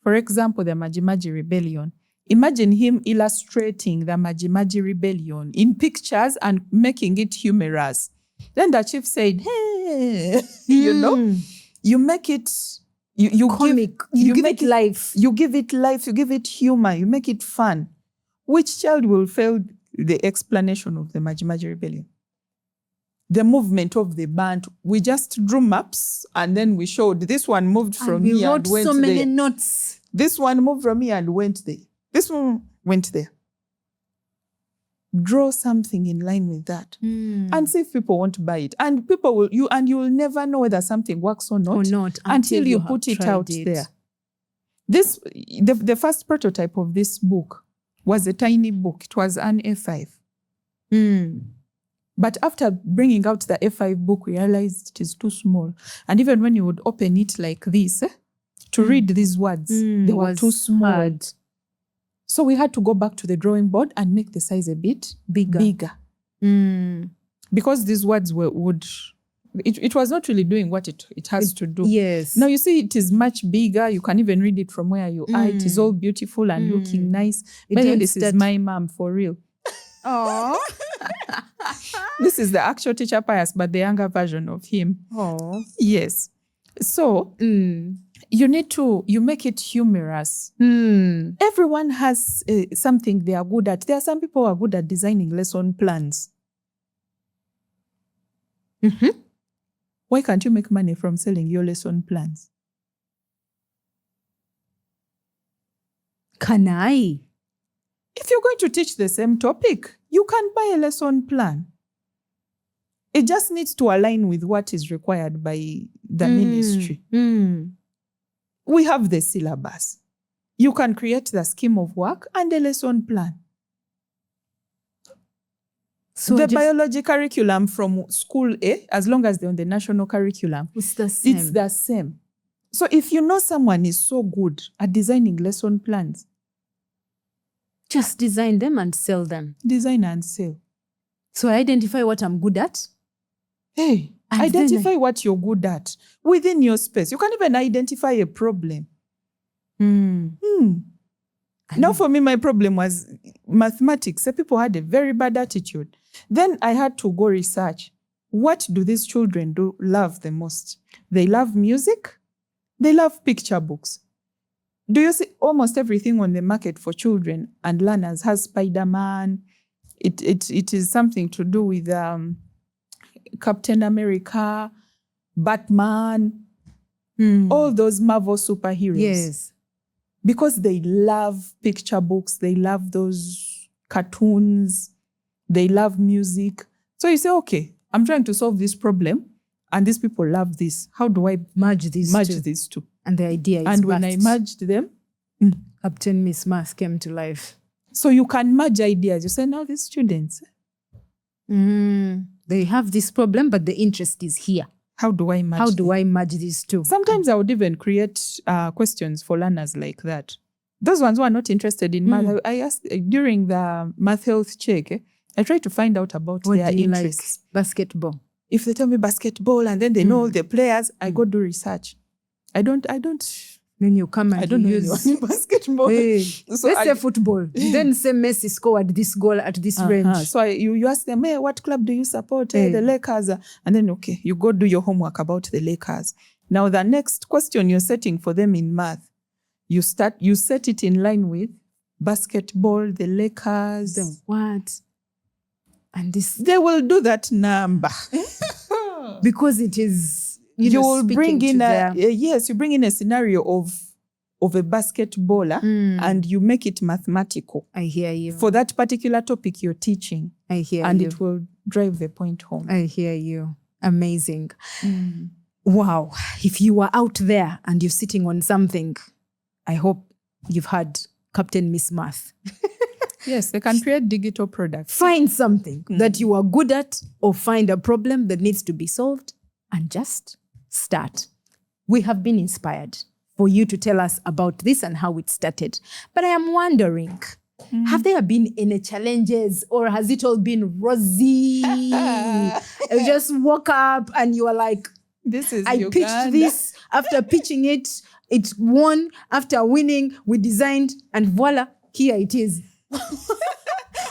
For example, the Maji Rebellion. Imagine him illustrating the Maji Rebellion in pictures and making it humorous. Then the chief said, hey, you make it... You comic. You give it life. You give it life. You give it humor. You make it fun. Which child will fail the explanation of the Maji Rebellion? The movement of the band. We just drew maps and then we showed this one moved from here and went there. We wrote so many notes. This one moved from here and went there. This one went there. Draw something in line with that and see if people won't buy it. And you will never know whether something works or not until you put it out there. The first prototype of this book was a tiny book. It was an A5. But after bringing out the A5 book, we realized it is too small. And even when you would open it like this, to read these words, they were too small. Hard. So we had to go back to the drawing board and make the size a bit bigger. Because these words it was not really doing what it has to do. Yes. Now you see it is much bigger. You can even read it from where you are. It is all beautiful and looking nice. This is my mom for real. Oh. This is the actual teacher Pius, but the younger version of him. Oh. Yes. So you make it humorous. Everyone has something they are good at. There are some people who are good at designing lesson plans. Why can't you make money from selling your lesson plans? Can I? If you're going to teach the same topic, you can buy a lesson plan. It just needs to align with what is required by the ministry. We have the syllabus. You can create the scheme of work and a lesson plan. So the biology curriculum from school A, as long as they're on the national curriculum, it's the same. It's the same. So if you know someone is so good at designing lesson plans, just design them and sell them. Design and sell. So I identify what I'm good at. Hey, identify what you're good at within your space. You can even identify a problem. Now for me, my problem was mathematics. So people had a very bad attitude. Then I had to go research. What do these children love the most? They love music. They love picture books. Do you see almost everything on the market for children and learners has Spider-Man? It is something to do with Captain America, Batman. All those Marvel superheroes. Yes. Because they love picture books, they love those cartoons, they love music. So you say, okay, I'm trying to solve this problem and these people love this. How do I merge these two? And the idea is And when I merged them, Captain Miss Math came to life. So you can merge ideas. You say, now these students, they have this problem, but the interest is here. How do I merge How do I merge these two? Sometimes I would even create questions for learners like that. Those ones who are not interested in math, I asked during the math health check, I try to find out about what their do you interests. Like? Basketball. If they tell me basketball and then they know all the players, I go do research. I don't. Then you come and I don't know anyone in basketball. Hey, so let's say football. Then say Messi scored this goal at this range. So you ask them, hey, what club do you support? Hey, the Lakers. And then, okay, you go do your homework about the Lakers. Now, the next question you're setting for them in math, you set it in line with basketball, the Lakers. The what? And this. They will do that number. Because it is... You will bring in you bring in a scenario of a basketballer and you make it mathematical. I hear you. For that particular topic you're teaching. I hear and you. And it will drive the point home. I hear you. Amazing. Wow. If you are out there and you're sitting on something, I hope you've had Captain Miss Math. Yes, they can create digital products. Find something that you are good at or find a problem that needs to be solved and just start. We have been inspired for you to tell us about this and how it started. But I am wondering, have there been any challenges or has it all been rosy? You just woke up and you are like, this is I Uganda. pitched this. After pitching it, it won. After winning, we designed and voila, here it is.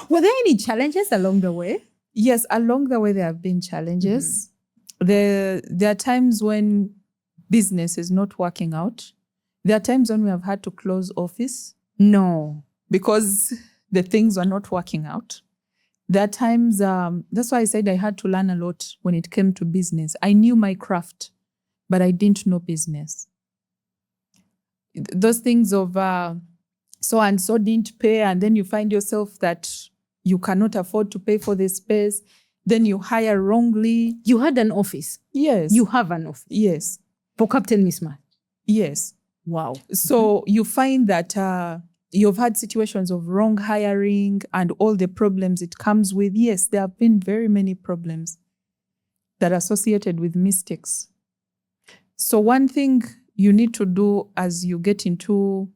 Were there any challenges along the way? Yes, along the way there have been challenges. There are times when business is not working out. There are times when we have had to close office. No. Because the things are not working out. There are times, that's why I said I had to learn a lot when it came to business. I knew my craft, but I didn't know business. Those things of so and so didn't pay, and then you find yourself that you cannot afford to pay for the space. Then you hire wrongly. You had an office? Yes. You have an office? Yes. For Captain Miss Math? Yes. Wow. So you find that you've had situations of wrong hiring and all the problems it comes with. Yes, there have been very many problems that are associated with mistakes. So one thing you need to do as you get into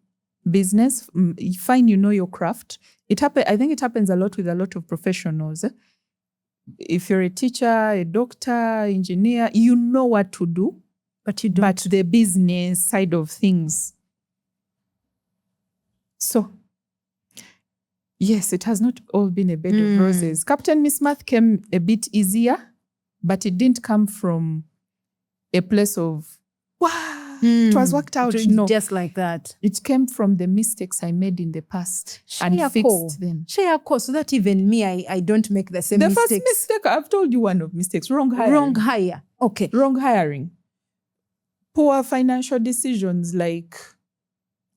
business, you find you know your craft. I think it happens a lot with a lot of professionals. If you're a teacher, a doctor, engineer, you know what to do, but you don't. But the business side of things. So, yes, it has not all been a bed of roses. Captain Miss Math came a bit easier, but it didn't come from a place of, wow, it was worked out. No. Just like that. It came from the mistakes I made in the past and fixed them. Share a course so that even me, I don't make the same mistakes. The first mistake, I've told you one of mistakes, wrong hiring. Wrong hire. Okay. Wrong hiring. Poor financial decisions like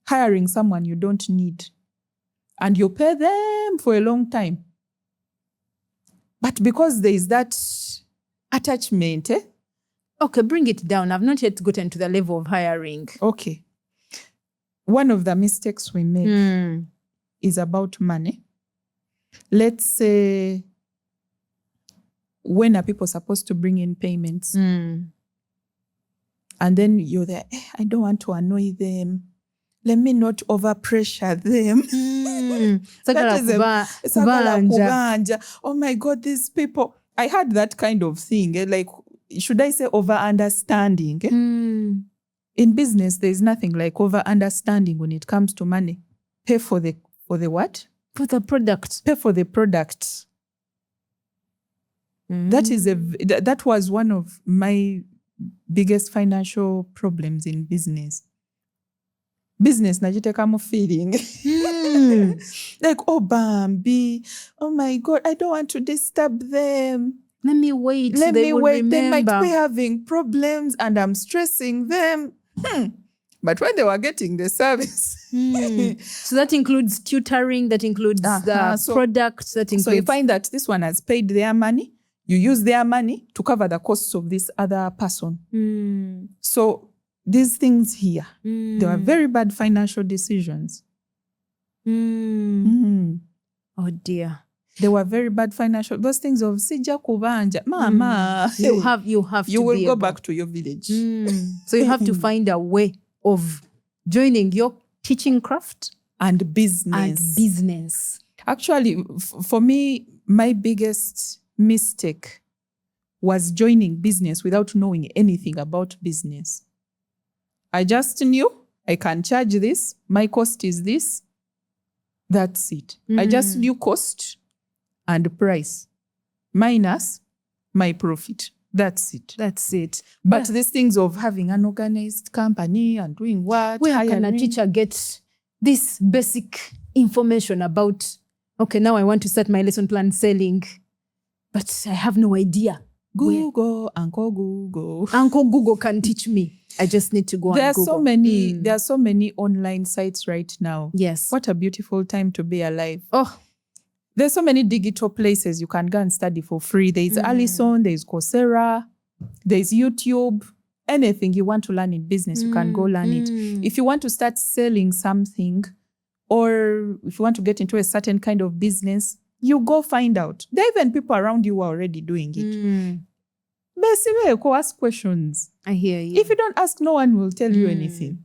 hiring someone you don't need and you pay them for a long time. But because there is that attachment, Okay, bring it down. I've not yet gotten to the level of hiring. Okay. One of the mistakes we make is about money. Let's say, when are people supposed to bring in payments? And then you're there, I don't want to annoy them. Let me not overpressure them. That is oh my God, these people. I had that kind of thing. Like, should I say over-understanding? In business, there's nothing like over-understanding when it comes to money. Pay for the what? For the product. Pay for the product. That was one of my biggest financial problems in business. Business, najitekamo feeling. Like, oh, Bambi, oh my God, I don't want to disturb them. Let me wait. They might be having problems and I'm stressing them. But when they were getting the service, So that includes tutoring, that includes the products, that includes... So you find that this one has paid their money, you use their money to cover the costs of this other person. So these things here, they were very bad financial decisions. Oh dear. They were very bad financial. Those things of sija kubanja, mama. You will go back to your village. So you have to find a way of joining your teaching craft and business. Actually, for me, my biggest mistake was joining business without knowing anything about business. I just knew I can charge this. My cost is this. That's it. I just knew cost and price minus my profit. That's it. But these things of having an organized company and doing what? Where can a teacher get this basic information about, okay, now I want to start my lesson plan selling, but I have no idea. Google, Uncle Google. Uncle Google can teach me. I just need to go and Google. There are so many online sites right now. Yes. What a beautiful time to be alive. Oh, there's so many digital places you can go and study for free. There's Allison, there's Coursera, there's YouTube. Anything you want to learn in business, you can go learn it. If you want to start selling something, or if you want to get into a certain kind of business, you go find out. There are even people around you who are already doing it. Basically, go ask questions. I hear you. If you don't ask, no one will tell you anything.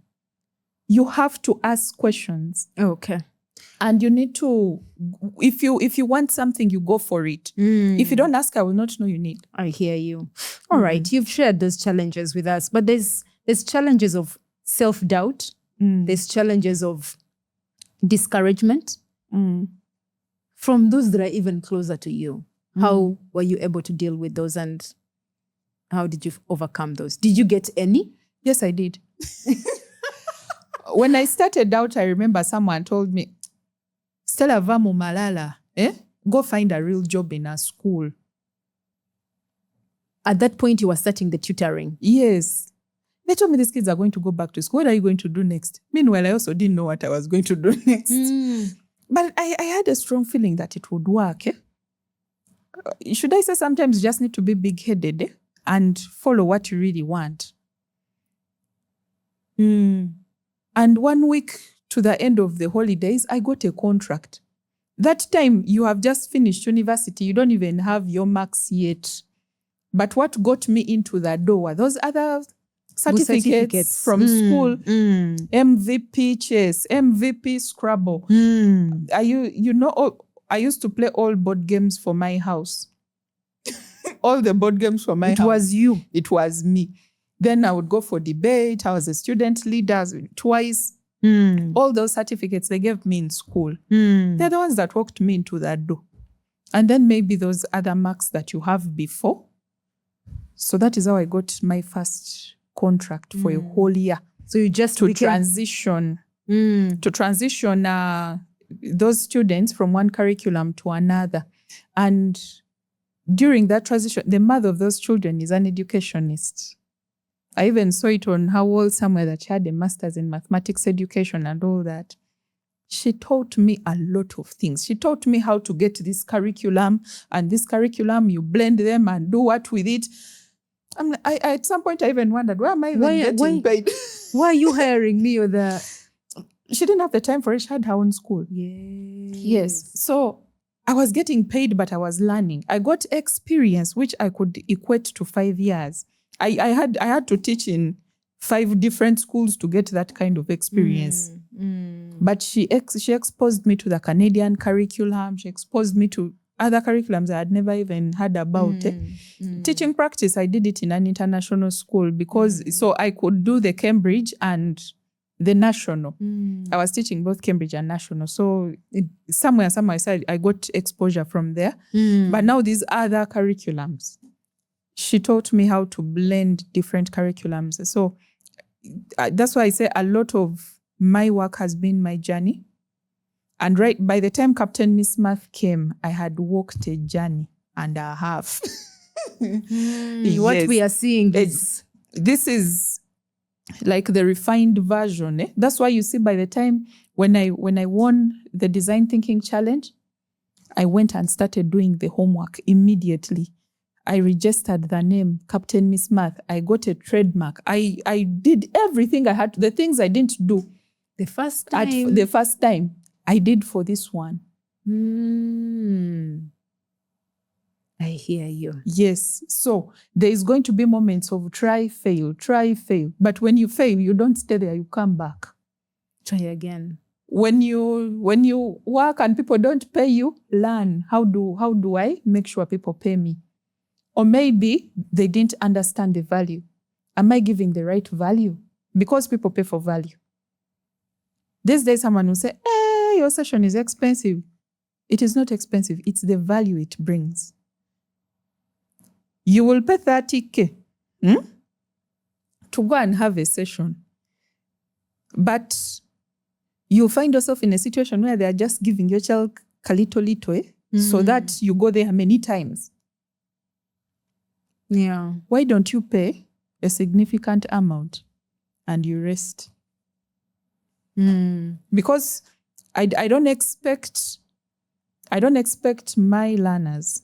You have to ask questions. Okay. And you need to, if you want something, you go for it. If you don't ask, I will not know you need. I hear you. All right. You've shared those challenges with us, but there's challenges of self-doubt. There's challenges of discouragement. From those that are even closer to you, how were you able to deal with those, and how did you overcome those? Did you get any? Yes, I did. When I started out, I remember someone told me, Stella, vamu malala, go find a real job in a school. At that point, you were starting the tutoring. Yes. They told me these kids are going to go back to school. What are you going to do next? Meanwhile, I also didn't know what I was going to do next. But I had a strong feeling that it would work. Should I say sometimes you just need to be big-headed and follow what you really want? And 1 week to the end of the holidays, I got a contract. That time, you have just finished university. You don't even have your marks yet. But what got me into the door were those other certificates from school. MVP chess, MVP Scrabble. I used to play all board games for my house. All the board games for my house. It was you. It was me. Then I would go for debate. I was a student leader twice. All those certificates they gave me in school. They're the ones that walked me into that door. And then maybe those other marks that you have before. So that is how I got my first contract for a whole year. So you just transition those students from one curriculum to another. And during that transition, the mother of those children is an educationist. I even saw it on her wall somewhere that she had a master's in mathematics education and all that. She taught me a lot of things. She taught me how to get this curriculum, and this curriculum, you blend them and do what with it. I at some point, I even wondered, why am I even getting paid? Why are you hiring me? She didn't have the time for it. She had her own school. Yes. So I was getting paid, but I was learning. I got experience, which I could equate to 5 years. I had to teach in 5 different schools to get that kind of experience. But she exposed me to the Canadian curriculum. She exposed me to other curriculums I had never even heard about. Teaching practice, I did it in an international school because so I could do the Cambridge and the national. I was teaching both Cambridge and national. So somewhere I said I got exposure from there. But now these other curriculums, she taught me how to blend different curriculums. So that's why I say a lot of my work has been my journey. And right by the time Captain Miss Math came, I had walked a journey and a half. What we are seeing is... This is like the refined version. That's why you see by the time when I won the design thinking challenge, I went and started doing the homework immediately. I registered the name Captain Miss Math. I got a trademark. I did everything I had. The things I didn't do the first time I did for this one. I hear you. Yes. So there is going to be moments of try, fail. But when you fail, you don't stay there, you come back. Try again. When you work and people don't pay you, learn. How do I make sure people pay me? Or maybe they didn't understand the value. Am I giving the right value? Because people pay for value. These days, someone will say, hey, your session is expensive. It is not expensive. It's the value it brings. You will pay 30K to go and have a session. But you'll find yourself in a situation where they are just giving your child a little, so that you go there many times. Yeah. Why don't you pay a significant amount and you rest? Because I don't expect my learners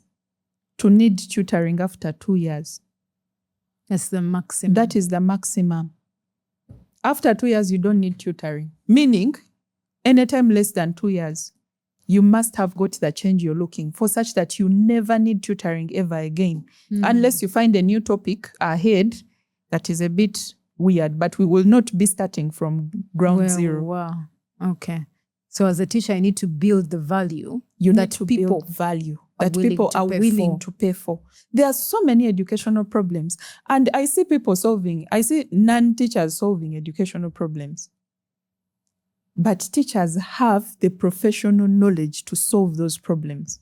to need tutoring after 2 years. That's the maximum. That is the maximum. After 2 years, you don't need tutoring. Meaning, anytime less than 2 years, you must have got the change you're looking for, such that you never need tutoring ever again. Unless you find a new topic ahead that is a bit weird, but we will not be starting from ground zero. Wow. Okay. So as a teacher, I need to build the value. You need to build value that people are willing to pay for. There are so many educational problems. And I see non-teachers solving educational problems. But teachers have the professional knowledge to solve those problems.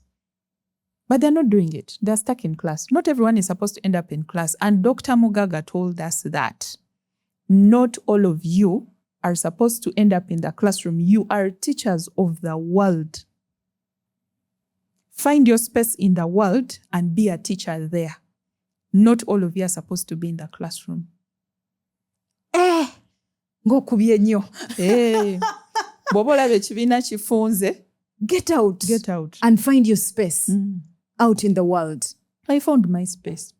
But they're not doing it. They're stuck in class. Not everyone is supposed to end up in class. And Dr. Mugaga told us that not all of you are supposed to end up in the classroom. You are teachers of the world. Find your space in the world and be a teacher there. Not all of you are supposed to be in the classroom. Go kubye nnyo. Bw'oba olaba ekibiina kifunze. Get out. Get out. And find your space out in the world. I found my space.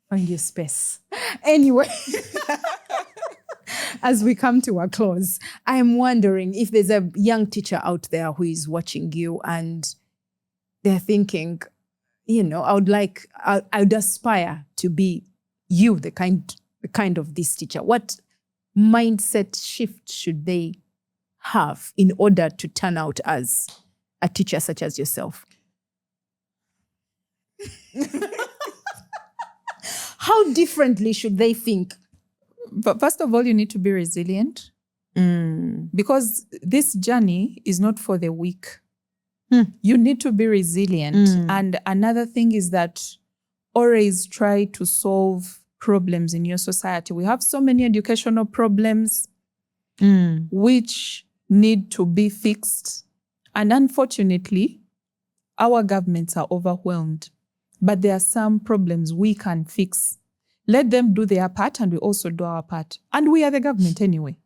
Find your space. Anyway, as we come to a close, I am wondering if there's a young teacher out there who is watching you and they're thinking, I would aspire to be you, the kind of this teacher. What mindset shift should they have in order to turn out as a teacher such as yourself? How differently should they think? But first of all, you need to be resilient because this journey is not for the weak. You need to be resilient. And another thing is that always try to solve problems in your society. We have so many educational problems which need to be fixed. And unfortunately, our governments are overwhelmed. But there are some problems we can fix. Let them do their part and we also do our part. And we are the government anyway.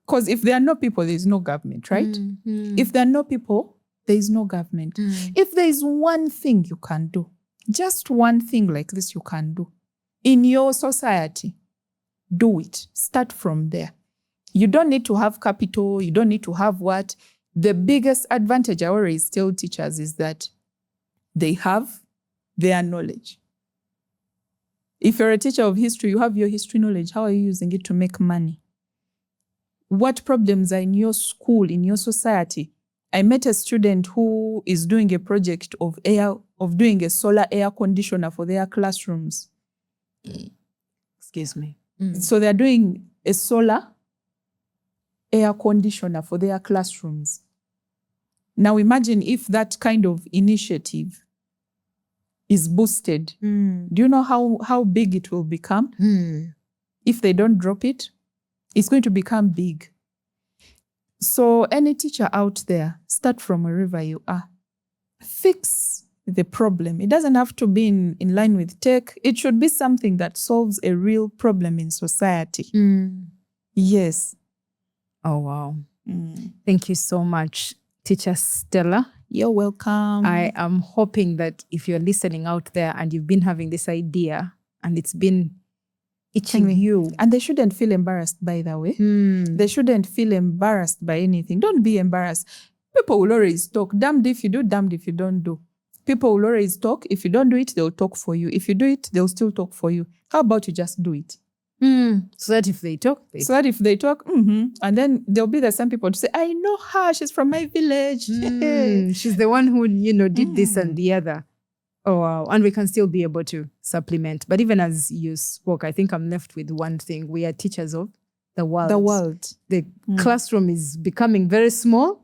Because if there are no people, there is no government, right? If there are no people, there is no government. If there is one thing you can do, just one thing like this you can do in your society, do it. Start from there. You don't need to have capital. You don't need to have what? The biggest advantage I always tell teachers is that they have their knowledge. If you're a teacher of history, you have your history knowledge. How are you using it to make money? What problems are in your school, in your society? I met a student who is doing a project of doing a solar air conditioner for their classrooms. Excuse me. So they're doing a solar air conditioner for their classrooms. Now imagine if that kind of initiative is boosted. Do you know how big it will become? If they don't drop it, it's going to become big. So any teacher out there, start from wherever you are. Fix the problem. It doesn't have to be in line with tech. It should be something that solves a real problem in society. Yes. Oh, wow. Thank you so much, Teacher Stella. You're welcome. I am hoping that if you're listening out there and you've been having this idea and it's been itching you. And they shouldn't feel embarrassed, by the way. They shouldn't feel embarrassed by anything. Don't be embarrassed. People will always talk. Damned if you do, damned if you don't do. People will always talk. If you don't do it, they'll talk for you. If you do it, they'll still talk for you. How about you just do it? So that if they talk, and then there'll be the same people to say, I know her, she's from my village. She's the one who, did this and the other. Oh, wow. And we can still be able to supplement. But even as you spoke, I think I'm left with one thing. We are teachers of the world. The world. The classroom is becoming very small.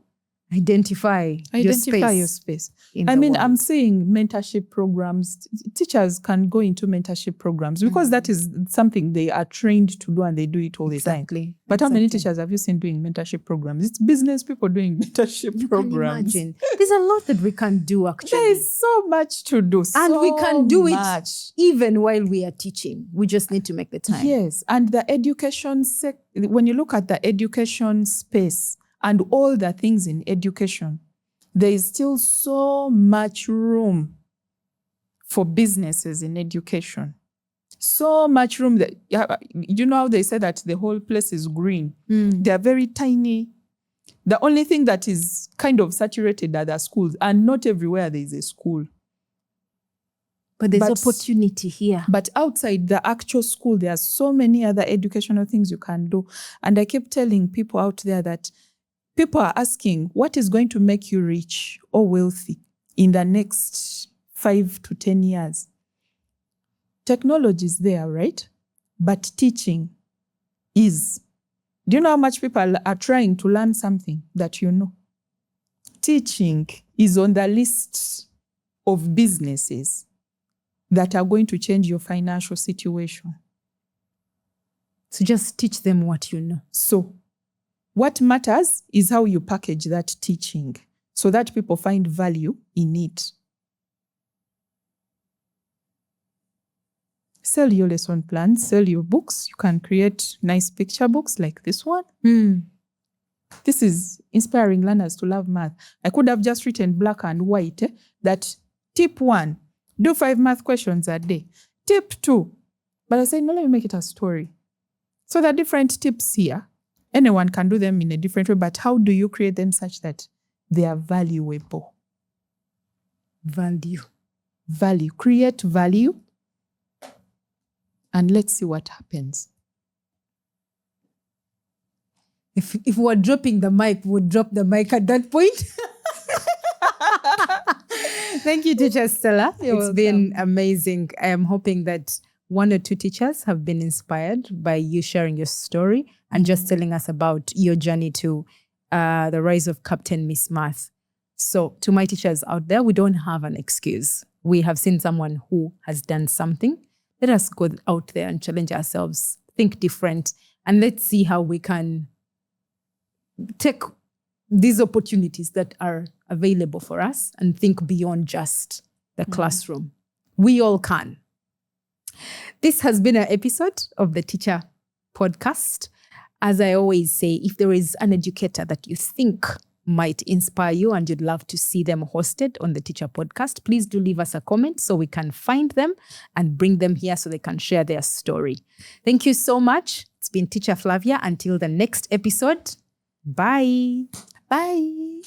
Identify your space. I'm seeing mentorship programs. Teachers can go into mentorship programs because that is something they are trained to do and they do it all the time. But how many teachers have you seen doing mentorship programs? It's business people doing mentorship programs. Imagine. There's a lot that we can do, actually. There is so much to do. And we can do it even while we are teaching. We just need to make the time. Yes. And the education when you look at the education space, and all the things in education, there is still so much room for businesses in education. So much room that, you know how they say that the whole place is green? They are very tiny. The only thing that is kind of saturated are the schools, and not everywhere there is a school. But there's opportunity here. But outside the actual school, there are so many other educational things you can do. And I keep telling people out there that people are asking, what is going to make you rich or wealthy in the next 5 to 10 years? Technology is there, right? But teaching is. Do you know how much people are trying to learn something that you know? Teaching is on the list of businesses that are going to change your financial situation. So just teach them what you know. So what matters is how you package that teaching so that people find value in it. Sell your lesson plans, sell your books. You can create nice picture books like this one. This is inspiring learners to love math. I could have just written black and white that tip 1, do 5 math questions a day. Tip 2, but I said, no, let me make it a story. So there are different tips here. Anyone can do them in a different way, but how do you create them such that they are valuable? Value. Create value. And let's see what happens. If we're dropping the mic, we'll drop the mic at that point. Thank you, Teacher Stella. You're welcome. Been amazing. I am hoping that 1 or 2 teachers have been inspired by you sharing your story and just telling us about your journey to the rise of Captain Miss Math. So to my teachers out there, we don't have an excuse. We have seen someone who has done something. Let us go out there and challenge ourselves, think different, and let's see how we can take these opportunities that are available for us and think beyond just the classroom. We all can. This has been an episode of the Teacher Podcast. As I always say, if there is an educator that you think might inspire you and you'd love to see them hosted on the Teacher Podcast, please do leave us a comment so we can find them and bring them here so they can share their story. Thank you so much. It's been Teacher Flavia. Until the next episode, bye. Bye.